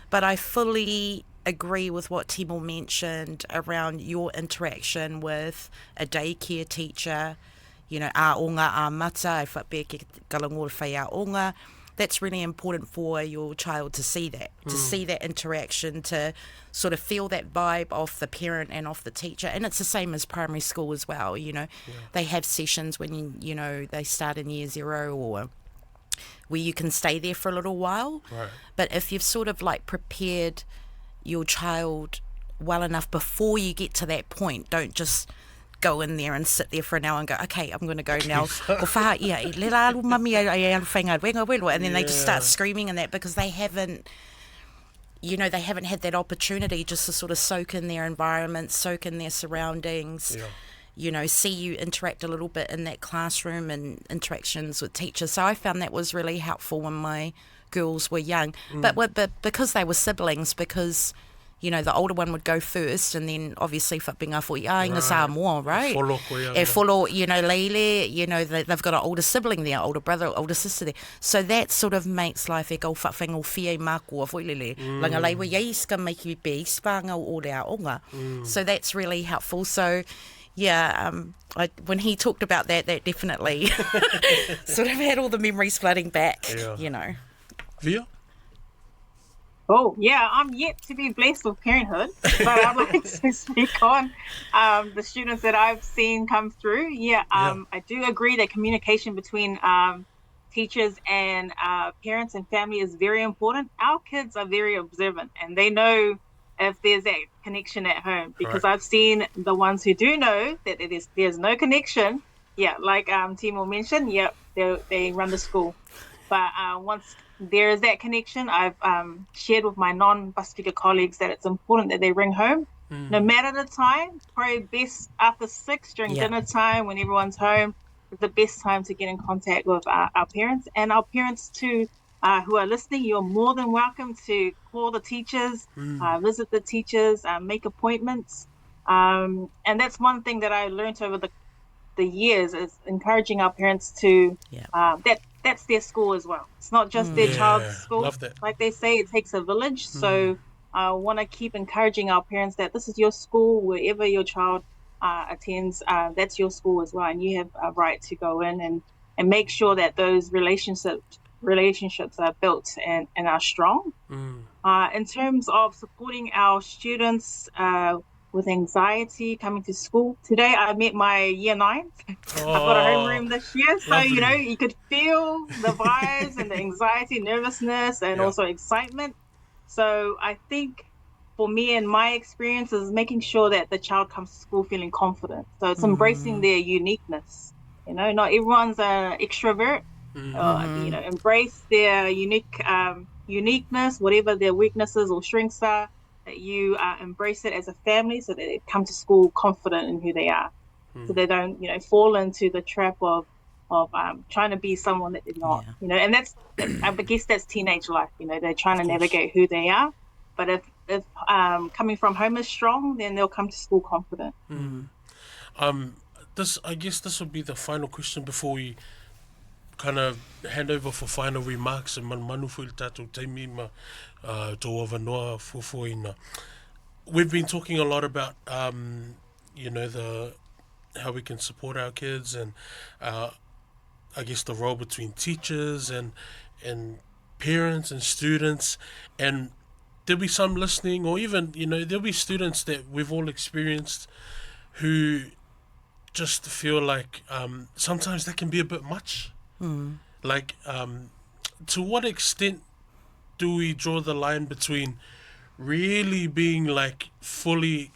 But I fully agree with what Timo mentioned around your interaction with a daycare teacher. A-onga, a-mata, e whape ke kalangoa Faia'oga. That's really important for your child to see that, to see that interaction, to sort of feel that vibe off the parent and off the teacher. And it's the same as primary school as well, They have sessions when, they start in year 0 or where you can stay there for a little while. Right. But if you've sort of like prepared your child well enough before you get to that point, don't just go in there and sit there for an hour and go, okay, I'm going to go now. And then they just start screaming and that, because they haven't, they haven't had that opportunity just to sort of soak in their environment, soak in their surroundings, see you interact a little bit in that classroom and interactions with teachers. So I found that was really helpful when my girls were young. But because they were siblings, because the older one would go first, and then obviously whapinga inga Samoa, right? Follow, leile, they've got an older sibling there, older brother, older sister there. So that sort of makes life go whawhingo fie mākua foilele. Langa leiwa iaiska make you be spanga o rea onga. So that's really helpful. So when he talked about that definitely sort of had all the memories flooding back, Via? Oh, yeah, I'm yet to be blessed with parenthood, but I'd like to speak on the students that I've seen come through. I do agree that communication between teachers and parents and family is very important. Our kids are very observant, and they know if there's that connection at home, because I've seen the ones who do know that there's no connection. Like Timo mentioned, they run the school. But once there is that connection, I've shared with my non-Pasifika colleagues that it's important that they ring home, no matter the time. Probably best after 6 during dinner time, when everyone's home, is the best time to get in contact with our parents. And our parents too, who are listening, you're more than welcome to call the teachers, visit the teachers, make appointments. And that's one thing that I learned over the years, is encouraging our parents to that's their school as well. It's not just their child's school. Love that. Like they say, it takes a village. So I want to keep encouraging our parents that this is your school. Wherever your child attends, that's your school as well, and you have a right to go in and make sure that those relationships are built and are strong. In terms of supporting our students with anxiety coming to school, today I met my year 9. I've got a homeroom this year, so you could feel the vibes and the anxiety, nervousness, and also excitement. So I think for me and my experience is making sure that the child comes to school feeling confident. So it's embracing their uniqueness. Not everyone's an extrovert. Embrace their uniqueness, whatever their weaknesses or strengths are, that you embrace it as a family, so that they come to school confident in who they are, so they don't fall into the trap of trying to be someone that they're not. And that's I guess that's teenage life. They're trying to navigate who they are, but if coming from home is strong, then they'll come to school confident. I guess this will be the final question before we kind of hand over for final remarks, and manu fu il tātou teimi ma tō awanoa fufuina. We've been talking a lot about how we can support our kids, and I guess the role between teachers and parents and students, and there'll be some listening, or even there'll be students that we've all experienced who just feel like sometimes that can be a bit much. Like, to what extent do we draw the line between really being like fully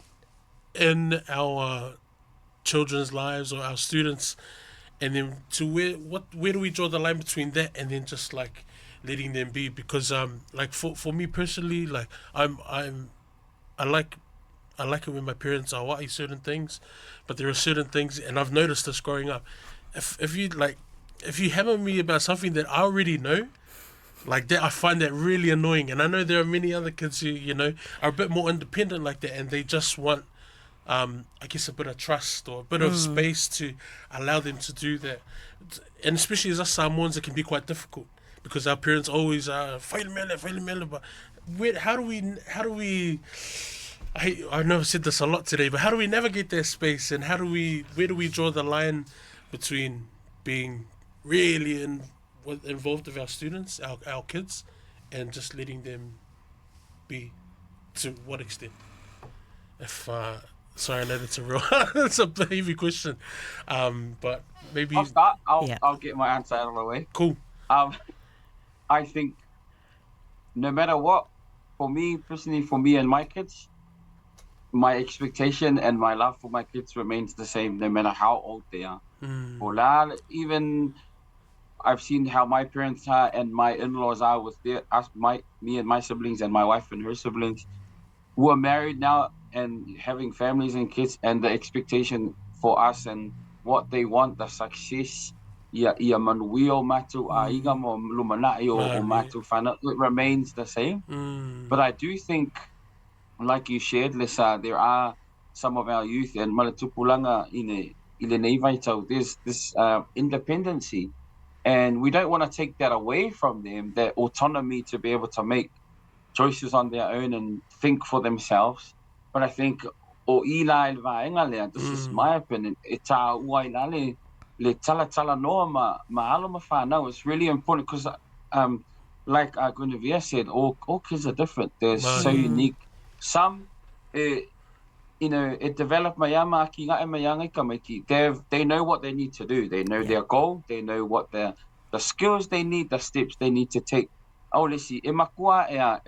in our children's lives or our students, and then to where do we draw the line between that and then just like letting them be? Because like for me personally, like I like it when my parents are wa'i certain things, but there are certain things, and I've noticed this growing up, if you hammer me about something that I already know, like that, I find that really annoying. And I know there are many other kids who, are a bit more independent like that, and they just want, I guess, a bit of trust or a bit of space to allow them to do that. And especially as us Samoans, it can be quite difficult, because our parents always are, whailemele, but how do we, I know I've said this a lot today, but how do we navigate that space, and where do we draw the line between being really involved with our students, our kids, and just letting them be? To what extent? Sorry, I know that's it's a heavy question, but maybe I'll start. I'll get my answer out of the way. Cool. I think no matter what, for me personally, for me and my kids, my expectation and my love for my kids remains the same, no matter how old they are. Even I've seen how my parents are and my in-laws are with me and my siblings and my wife and her siblings who are married now and having families and kids, and the expectation for us and what they want, the success, ia manui o mātou aiga mo lumana'i o mātou whānau, it remains the same. But I do think, like you shared, Lisa, there are some of our youth and malatupulanga i le nei vaitau, there's this independency. And we don't want to take that away from them, that autonomy to be able to make choices on their own and think for themselves. But I think, o ila il vaenga lea, this is my opinion, e tā ua ila le tala noa ma alo ma whānau. It's really important because, like Guinevere said, all kids are different. They're so unique. Some, it developed mayama ki ngā e mayanga ka maiki. They know what they need to do. They know their goal. They know what the skills they need, the steps they need to take. Oh, let's see. E makua i le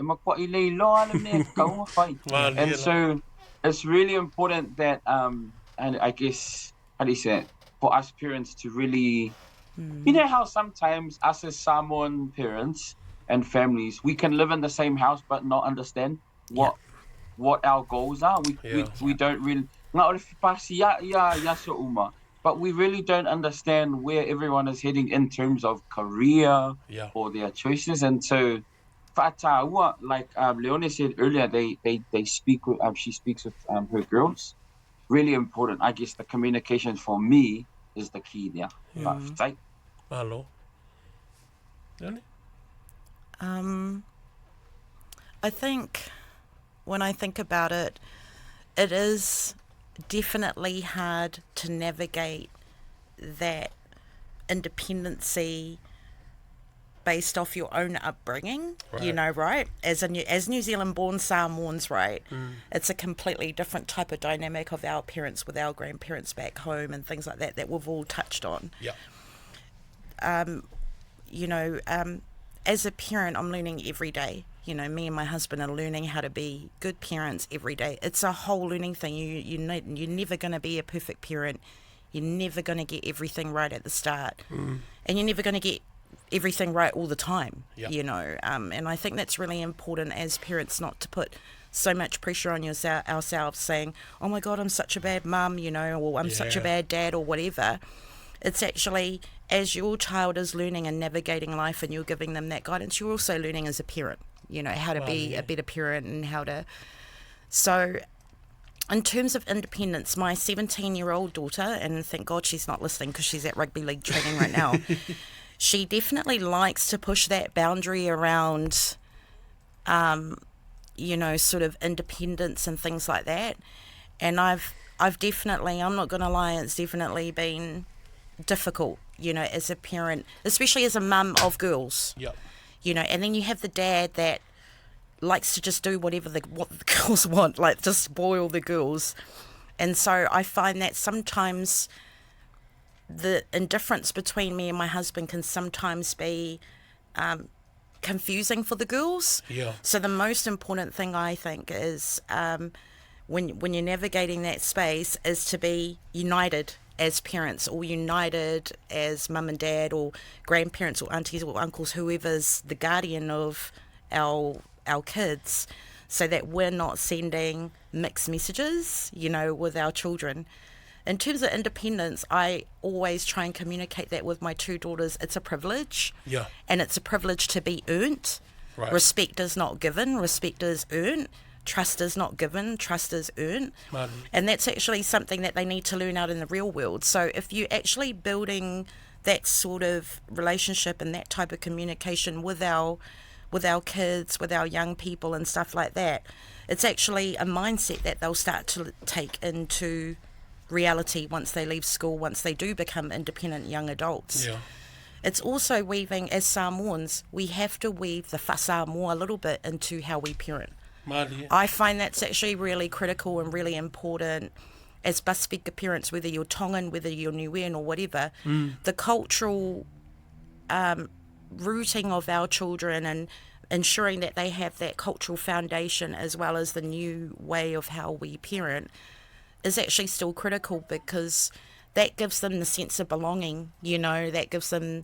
iloa le mea kaunga whai. And so it's really important that, and I guess, how do you say it, for us parents to really, you know how sometimes us as Samoan parents and families, we can live in the same house but not understand what our goals are. We don't really, but we really don't understand where everyone is heading in terms of career or their choices. And so, like Leone said earlier, they speak with, she speaks with her girls. Really important. I guess the communication for me is the key there. Malo. I think when I think about it, it is definitely hard to navigate that independency based off your own upbringing, you know, right? As New Zealand-born Samoans, right? It's a completely different type of dynamic of our parents with our grandparents back home and things like that we've all touched on. As a parent, I'm learning every day. You know, me and my husband are learning how to be good parents every day. It's a whole learning thing. You're never going to be a perfect parent. You're never going to get everything right at the start. And you're never going to get everything right all the time, you know. And I think that's really important as parents, not to put so much pressure on ourselves saying, oh my God, I'm such a bad mum, you know, or I'm such a bad dad or whatever. It's actually, as your child is learning and navigating life and you're giving them that guidance, you're also learning as a parent, you know, how to be a better parent and how to... So in terms of independence, my 17-year-old daughter, and thank God she's not listening because she's at rugby league training right now, she definitely likes to push that boundary around, you know, sort of independence and things like that. And I've definitely, I'm not going to lie, it's definitely been difficult, you know, as a parent, especially as a mum of girls. You know, and then you have the dad that likes to just do what the girls want, like just spoil the girls. And so I find that sometimes the indifference between me and my husband can sometimes be confusing for the girls. So the most important thing, I think, is when you're navigating that space is to be united as parents, or united as mum and dad or grandparents or aunties or uncles, whoever's the guardian of our kids, so that we're not sending mixed messages, you know, with our children. In terms of independence, I always try and communicate that with my two daughters. It's a privilege. And it's a privilege to be earned. Respect is not given, respect is earned. Trust is not given, trust is earned. And that's actually something that they need to learn out in the real world. So if you're actually building that sort of relationship and that type of communication with our kids, with our young people and stuff like that, it's actually a mindset that they'll start to take into reality once they leave school, once they do become independent young adults. It's also weaving, as Samoans, we have to weave the Samoa a little bit into how we parent. I find that's actually really critical and really important as Pasifika parents, whether you're Tongan, whether you're Niuean or whatever. The cultural rooting of our children and ensuring that they have that cultural foundation as well as the new way of how we parent is actually still critical, because that gives them the sense of belonging, that gives them,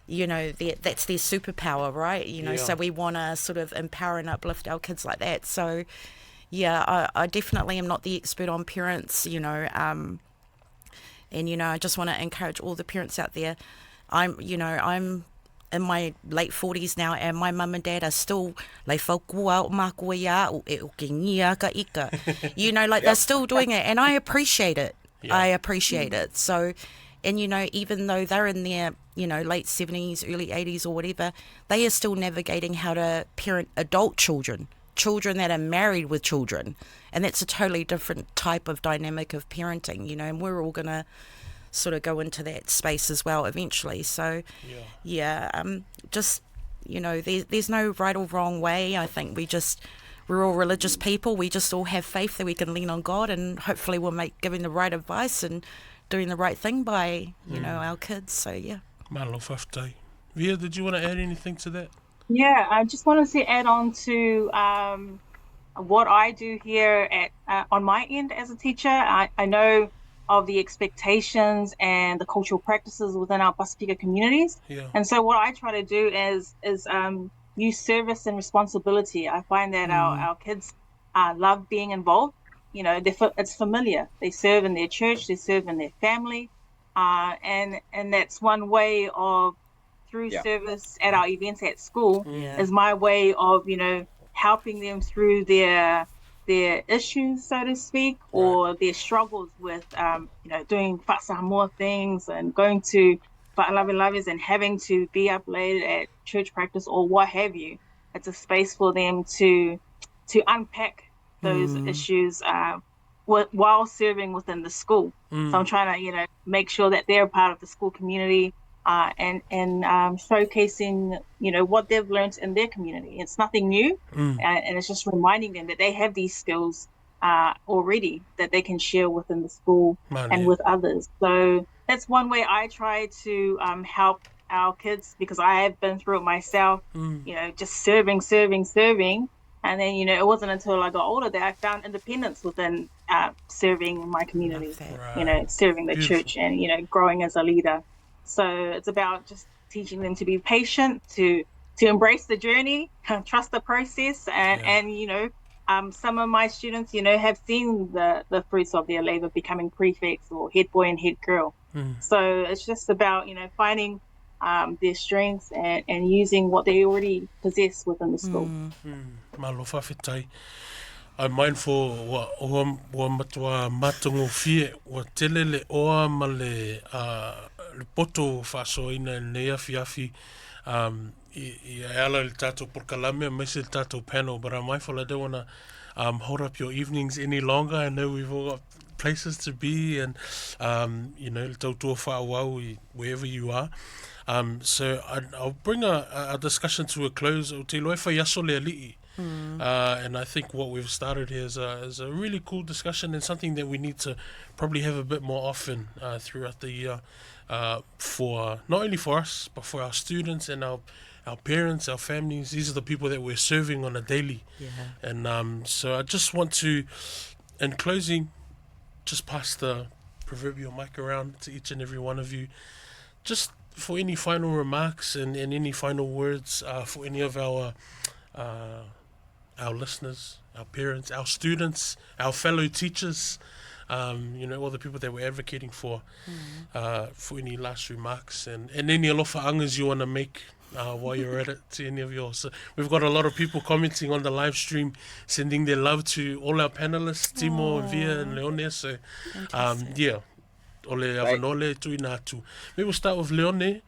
that's their superpower, right? So we want to sort of empower and uplift our kids like that. So, yeah, I definitely am not the expert on parents, and, I just want to encourage all the parents out there. I'm in my late 40s now, and my mum and dad are still they're still doing it, and I appreciate it. I appreciate it. So, and even though they're in their late 70s, early 80s or whatever, they are still navigating how to parent adult children that are married with children, and that's a totally different type of dynamic of parenting, and we're all gonna sort of go into that space as well eventually. So just there's no right or wrong way. I think we're all religious people. We just all have faith that we can lean on God, and hopefully we'll giving the right advice and doing the right thing by our kids. So yeah. Malo whawhtai. Via, did you want to add anything to that? Yeah, I just wanted to add on to what I do here on my end as a teacher. I know of the expectations and the cultural practices within our Pasifika communities. Yeah. And so what I try to do is use service and responsibility. I find that our kids love being involved. It's familiar. They serve in their church, they serve in their family. And that's one way of, through service at our events at school, is my way of, helping them through their issues, so to speak, or their struggles with, doing Samoa things and going to Failautusi and having to be up late at church practice or what have you. It's a space for them to unpack those issues while serving within the school. So I'm trying to, make sure that they're part of the school community and showcasing, what they've learned in their community. It's nothing new, and it's just reminding them that they have these skills already that they can share within the school and with others. So that's one way I try to help our kids, because I have been through it myself, just serving. And then, it wasn't until I got older that I found independence within serving my community, serving the church and, growing as a leader. So it's about just teaching them to be patient, to embrace the journey, trust the process. And some of my students, have seen the fruits of their labor, becoming prefects or head boy and head girl. So it's just about, finding their strengths and using what they already possess within the school. Malo whawhitai. I'm mindful wa matua matungo fie wa telele oa ma le poto whasoina nei afi I ala le tato Polokalame, I miss the tato panel, but I'm mindful I don't want to hold up your evenings any longer. I know we've all got places to be and, le tautua whāwau wherever you are. So I'll bring a discussion to a close. O te loe whaiaso le ali'i. And I think what we've started here is a really cool discussion and something that we need to probably have a bit more often throughout the year for not only for us but for our students and our parents, our families. These are the people that we're serving on a daily. And so I just want to, in closing, just pass the proverbial mic around to each and every one of you, just for any final remarks and any final words for any of our listeners, our parents, our students, our fellow teachers, all the people that we're advocating for any last remarks and any alofa angas you want to make while you're at it to any of yours. So we've got a lot of people commenting on the live stream, sending their love to all our panelists, Timo, Via and Leone. So ole Avondale tui nātu. Maybe we'll start with Leone.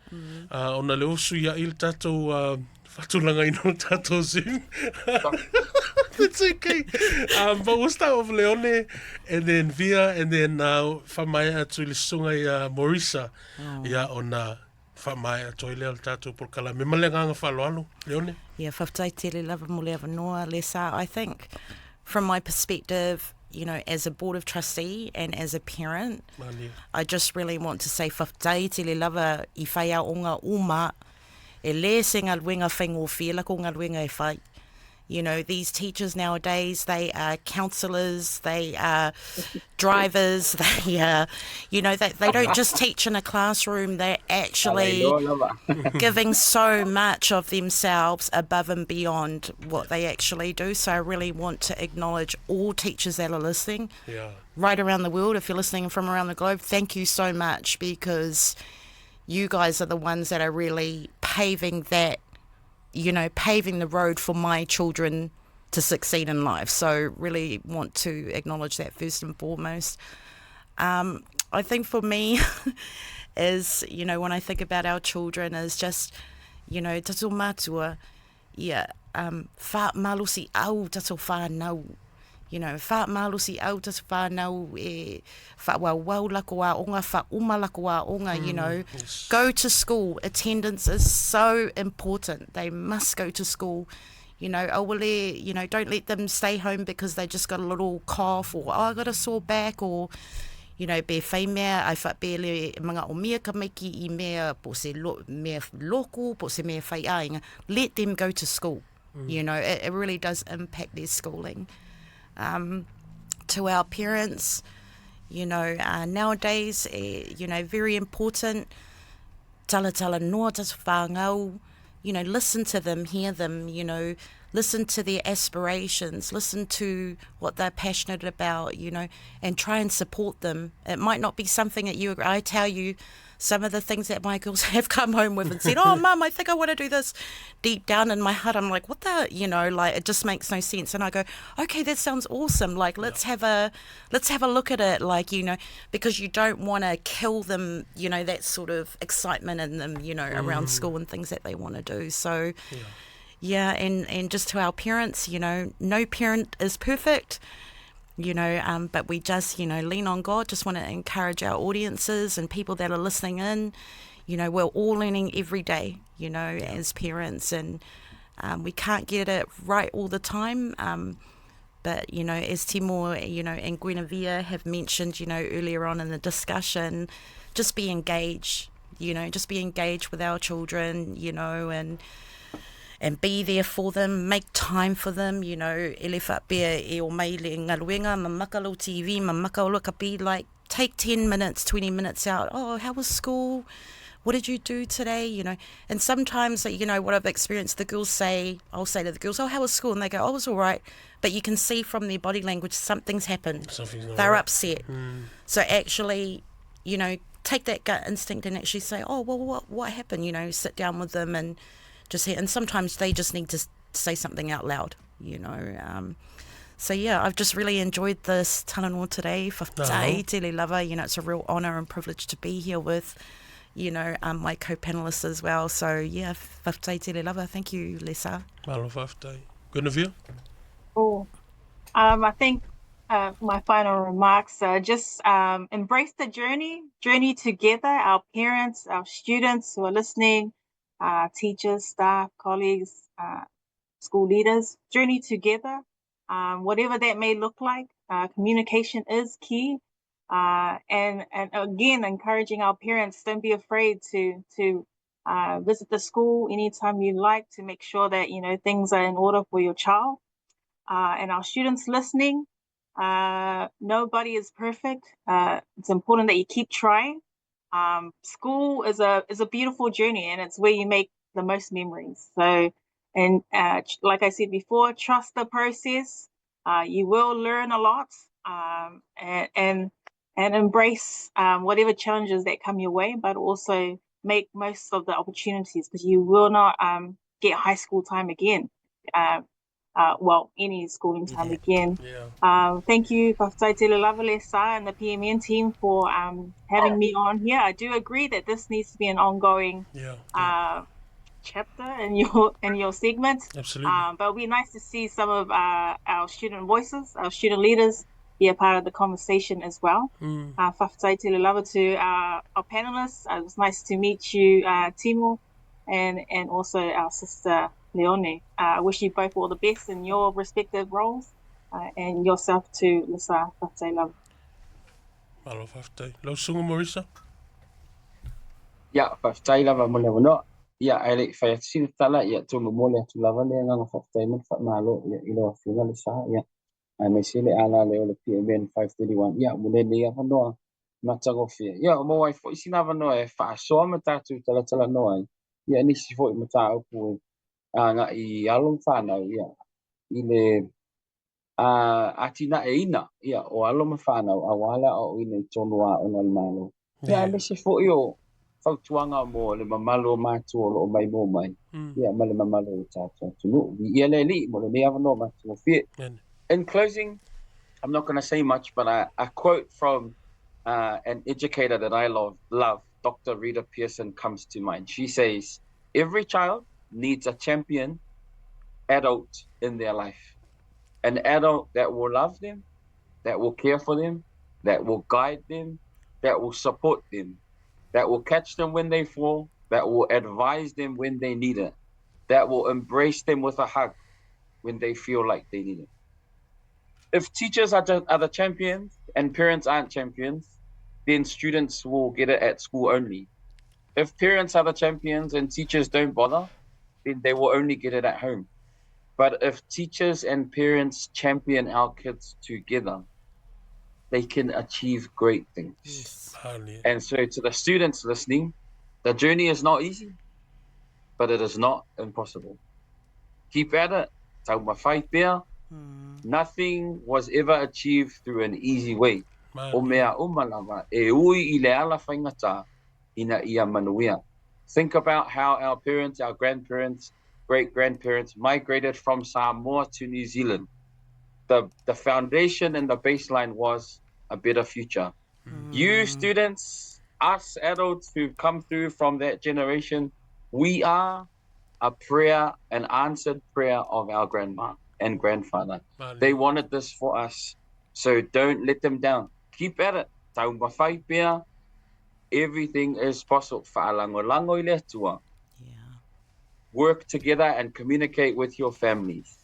Ona le osu ia il tatou whatulanga ino tatou Zoom. That's okay. But we'll start with Leone and then Via and then whamaia tu le sunga ia Morisa. Ia ona whamaia toi lea le tatou Polokalame. Me malenganga whaloalo, Leone? Yeah, whaftai te le lava mo le avanoa, Lesa. I think from my perspective, as a board of trustee and as a parent, I just really want to say whaftai te le lava I Faia'oga uma e le se ngā luenga whaingo whiela ko ngā luenga e whai. You know, these teachers nowadays, they are counsellors, they are drivers, they are, you know, they don't just teach in a classroom, they're actually giving so much of themselves above and beyond what they actually do. So I really want to acknowledge all teachers that are listening right around the world. If you're listening from around the globe, thank you so much, because you guys are the ones that are really paving that, you know, paving the road for my children to succeed in life. So really want to acknowledge that first and foremost. I think for me is, you know, when I think about our children, is just, you know, tato matua, wha malosi au tato whanau. You know, wha malosi au tato whanau e wha wau lako a onga, wha uma lako a onga, you know. Go to school. Attendance is so important. They must go to school. You know, awale, you know, don't let them stay home because they just got a little cough, or, I got a sore back, or, you know, be whai mea, ai wha pele mga o mea ka meki I mea, po se mea loko, po se mea whai ainga. Let them go to school. You know, it really does impact their schooling. To our parents, you know, nowadays, you know, very important, tala noa tato whāngau, you know, listen to them, hear them, you know, listen to their aspirations, listen to what they're passionate about, you know, and try and support them. It might not be something that you agree. I tell you, some of the things that my girls have come home with and said, oh, Mum, I think I want to do this. Deep down in my heart, I'm like, what the, you know, like, it just makes no sense. And I go, okay, that sounds awesome. Like, let's have a look at it. Like, you know, because you don't want to kill them, you know, that sort of excitement in them, you know, around school and things that they want to do. So, and just to our parents, you know, no parent is perfect. You know, but we just, you know, lean on God. Just want to encourage our audiences and people that are listening in. You know, we're all learning every day, you know, as parents, and we can't get it right all the time. But, you know, as Timo, you know, and Guinevere have mentioned, you know, earlier on in the discussion, just be engaged, you know, just be engaged with our children, you know, and be there for them, make time for them, you know, ele whapea e o mai le ngaruenga, ma makalo TV, ma makalo kapi, like, take 10 minutes, 20 minutes out. Oh, how was school? What did you do today? You know, and sometimes, you know, what I've experienced, the girls say, I'll say to the girls, oh, how was school? And they go, oh, it was all right. But you can see from their body language, something's happened. They're right. Upset. So actually, you know, take that gut instinct and actually say, oh, well, what happened? You know, sit down with them and just hear, and sometimes they just need to say something out loud, you know. So yeah, I've just really enjoyed this talanoa today. Whaftai, tele lava, you know, it's a real honour and privilege to be here with, you know, my co-panelists as well. So yeah, whaftai tele lava. Thank you, Lisa. Malo whaftai. Guinevere? I think my final remarks are just embrace the journey together, our parents, our students who are listening, teachers, staff, colleagues, school leaders, journey together, whatever that may look like. Communication is key. And again, encouraging our parents, don't be afraid to visit the school anytime you like, to make sure that, you know, things are in order for your child. And our students listening, nobody is perfect. It's important that you keep trying. School is a beautiful journey, and it's where you make the most memories. So, and like I said before, trust the process. You will learn a lot, and embrace whatever challenges that come your way, but also make most of the opportunities, because you will not get high school time again. Well, any schooling time again. Thank you, Papatoetoe Lavalesa and the PMN team for having me on here. I do agree that this needs to be an ongoing chapter in your segment. Absolutely. But it'll be nice to see some of our student voices, our student leaders, be a part of the conversation as well. Papatoetoe Lava to our panelists. It was nice to meet you, Timo, and also our sister Leone. I wish you both all the best in your respective roles, and yourself too, Lisa. Whaftai lava. Malo whaftai. Lau sunga Morisa? Whaftai lava mo lewa noa. ia ai le fai sina tala ia tonu mole atu lava le nganga whakataiman whamalo ia ilo a whiunga le saha ia ai me sile ala le o le PMN 531 ia mune le ia wanoa matagofia ia o mo ai fo isina wanoa e whaasoa ma tātou tala noa ai ia nisi fo i mata upu nga i along whanau ia i le atina e ina ia o alo ma whanau a wala o ina i tonu a ona le malo ia me se fo i o fautuanga mo le mamalo matu o lo mai mo mai ia ma le mamalo tātou tunu ia le li mo le mea wanoa matagofia. In closing, I'm not going to say much, but a quote from an educator that I love, Dr. Rita Pearson, comes to mind. She says, every child needs a champion adult in their life, an adult that will love them, that will care for them, that will guide them, that will support them, that will catch them when they fall, that will advise them when they need it, that will embrace them with a hug when they feel like they need it. If teachers are the champions and parents aren't champions, then students will get it at school only. If parents are the champions and teachers don't bother, then they will only get it at home. But if teachers and parents champion our kids together, they can achieve great things. Yes. And so to the students listening, the journey is not easy, but it is not impossible. Keep at it. Tau mawhai pēr. Nothing was ever achieved through an easy way. O mea umalava e ui I le ala whaingata ina ia manuia. Think about how our parents, our grandparents, great-grandparents migrated from Samoa to New Zealand. The foundation and the baseline was a better future. You students, us adults who've come through from that generation, we are a prayer, an answered prayer of our grandma and grandfather. They wanted this for us, so don't let them down. Keep at it. Tau mawhai pēr, everything is possible. Whaalango-lango I le atua. Work together and communicate with your families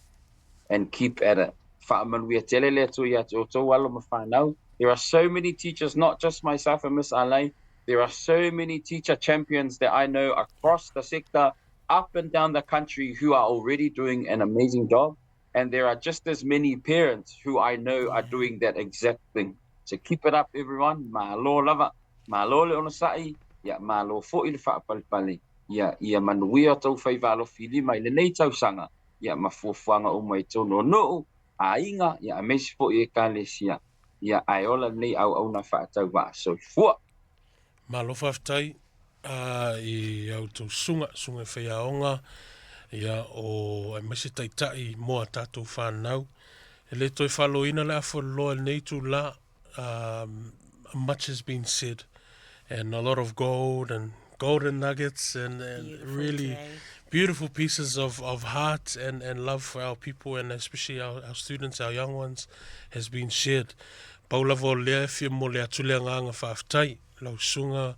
and keep at it. Whaamanuia tele le atua ia te o tau alo ma whanau. There are so many teachers, not just myself and Miss Alai. There are so many teacher champions that I know across the sector, up and down the country, who are already doing an amazing job. And there are just as many parents who I know are doing that exact thing. So keep it up, everyone. Malo lava. Malo le ona sai. Ia malo fo I le whaapalipali. Ia manuia tau whaiwalo whili mai le nei tau sanga. Ia mafuafuanga o mai tono no. A inga. Ia a mesi fo I e ka lesia. Ia aiola nei au na whaatau wa. So fua. Malo whaftai. I au tau sunga Faia'oga. Ia o ai masi taitai moa tātou whanau. E le toi whaloina le awhaloa nei tū la, much has been said. And a lot of gold and golden nuggets and really beautiful pieces of heart and love for our people and especially our students, our young ones, has been shared. Paulavo lea fia mo le atulea nganga whaaftai, lau sunga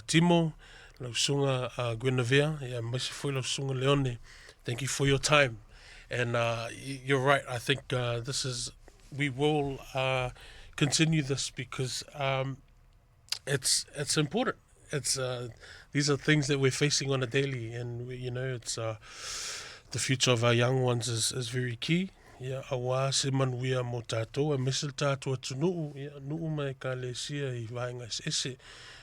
Timo, lau sunga Guinevere, ia masi foi lau sunga Leone. Thank you for your time. And you're right, I think we will continue this because it's important. These are things that we're facing on a daily, and it's the future of our young ones is very key. Ia awa se manuia mo tātou, e mesil tātou atu nuu mai ka lesia I vaenga ese.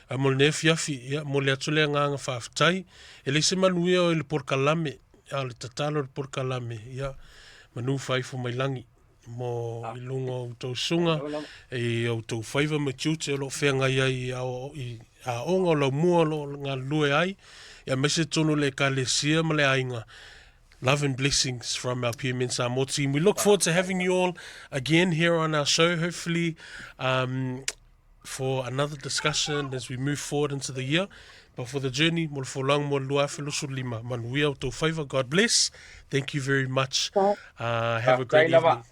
A mo le fiafi, ia mo le atulea nganga whaaftai, e le se manuia o le Polokalame, le tatalo le Polokalame, ia manu whaifo mai langi. Mo I lunga o tau sunga, e o tau whaiva me tiute o lo whenga ai a onga o lau mua lo ngā lue ai, ia mese tono le ka lesia ma le ainga. Love and blessings from our PMN Samoa team. We look forward to having you all again here on our show, hopefully for another discussion as we move forward into the year. But for the journey, mo le lang mo lua felosu lima. Manuia o tau whaiva. God bless. Thank you very much. Have a great evening.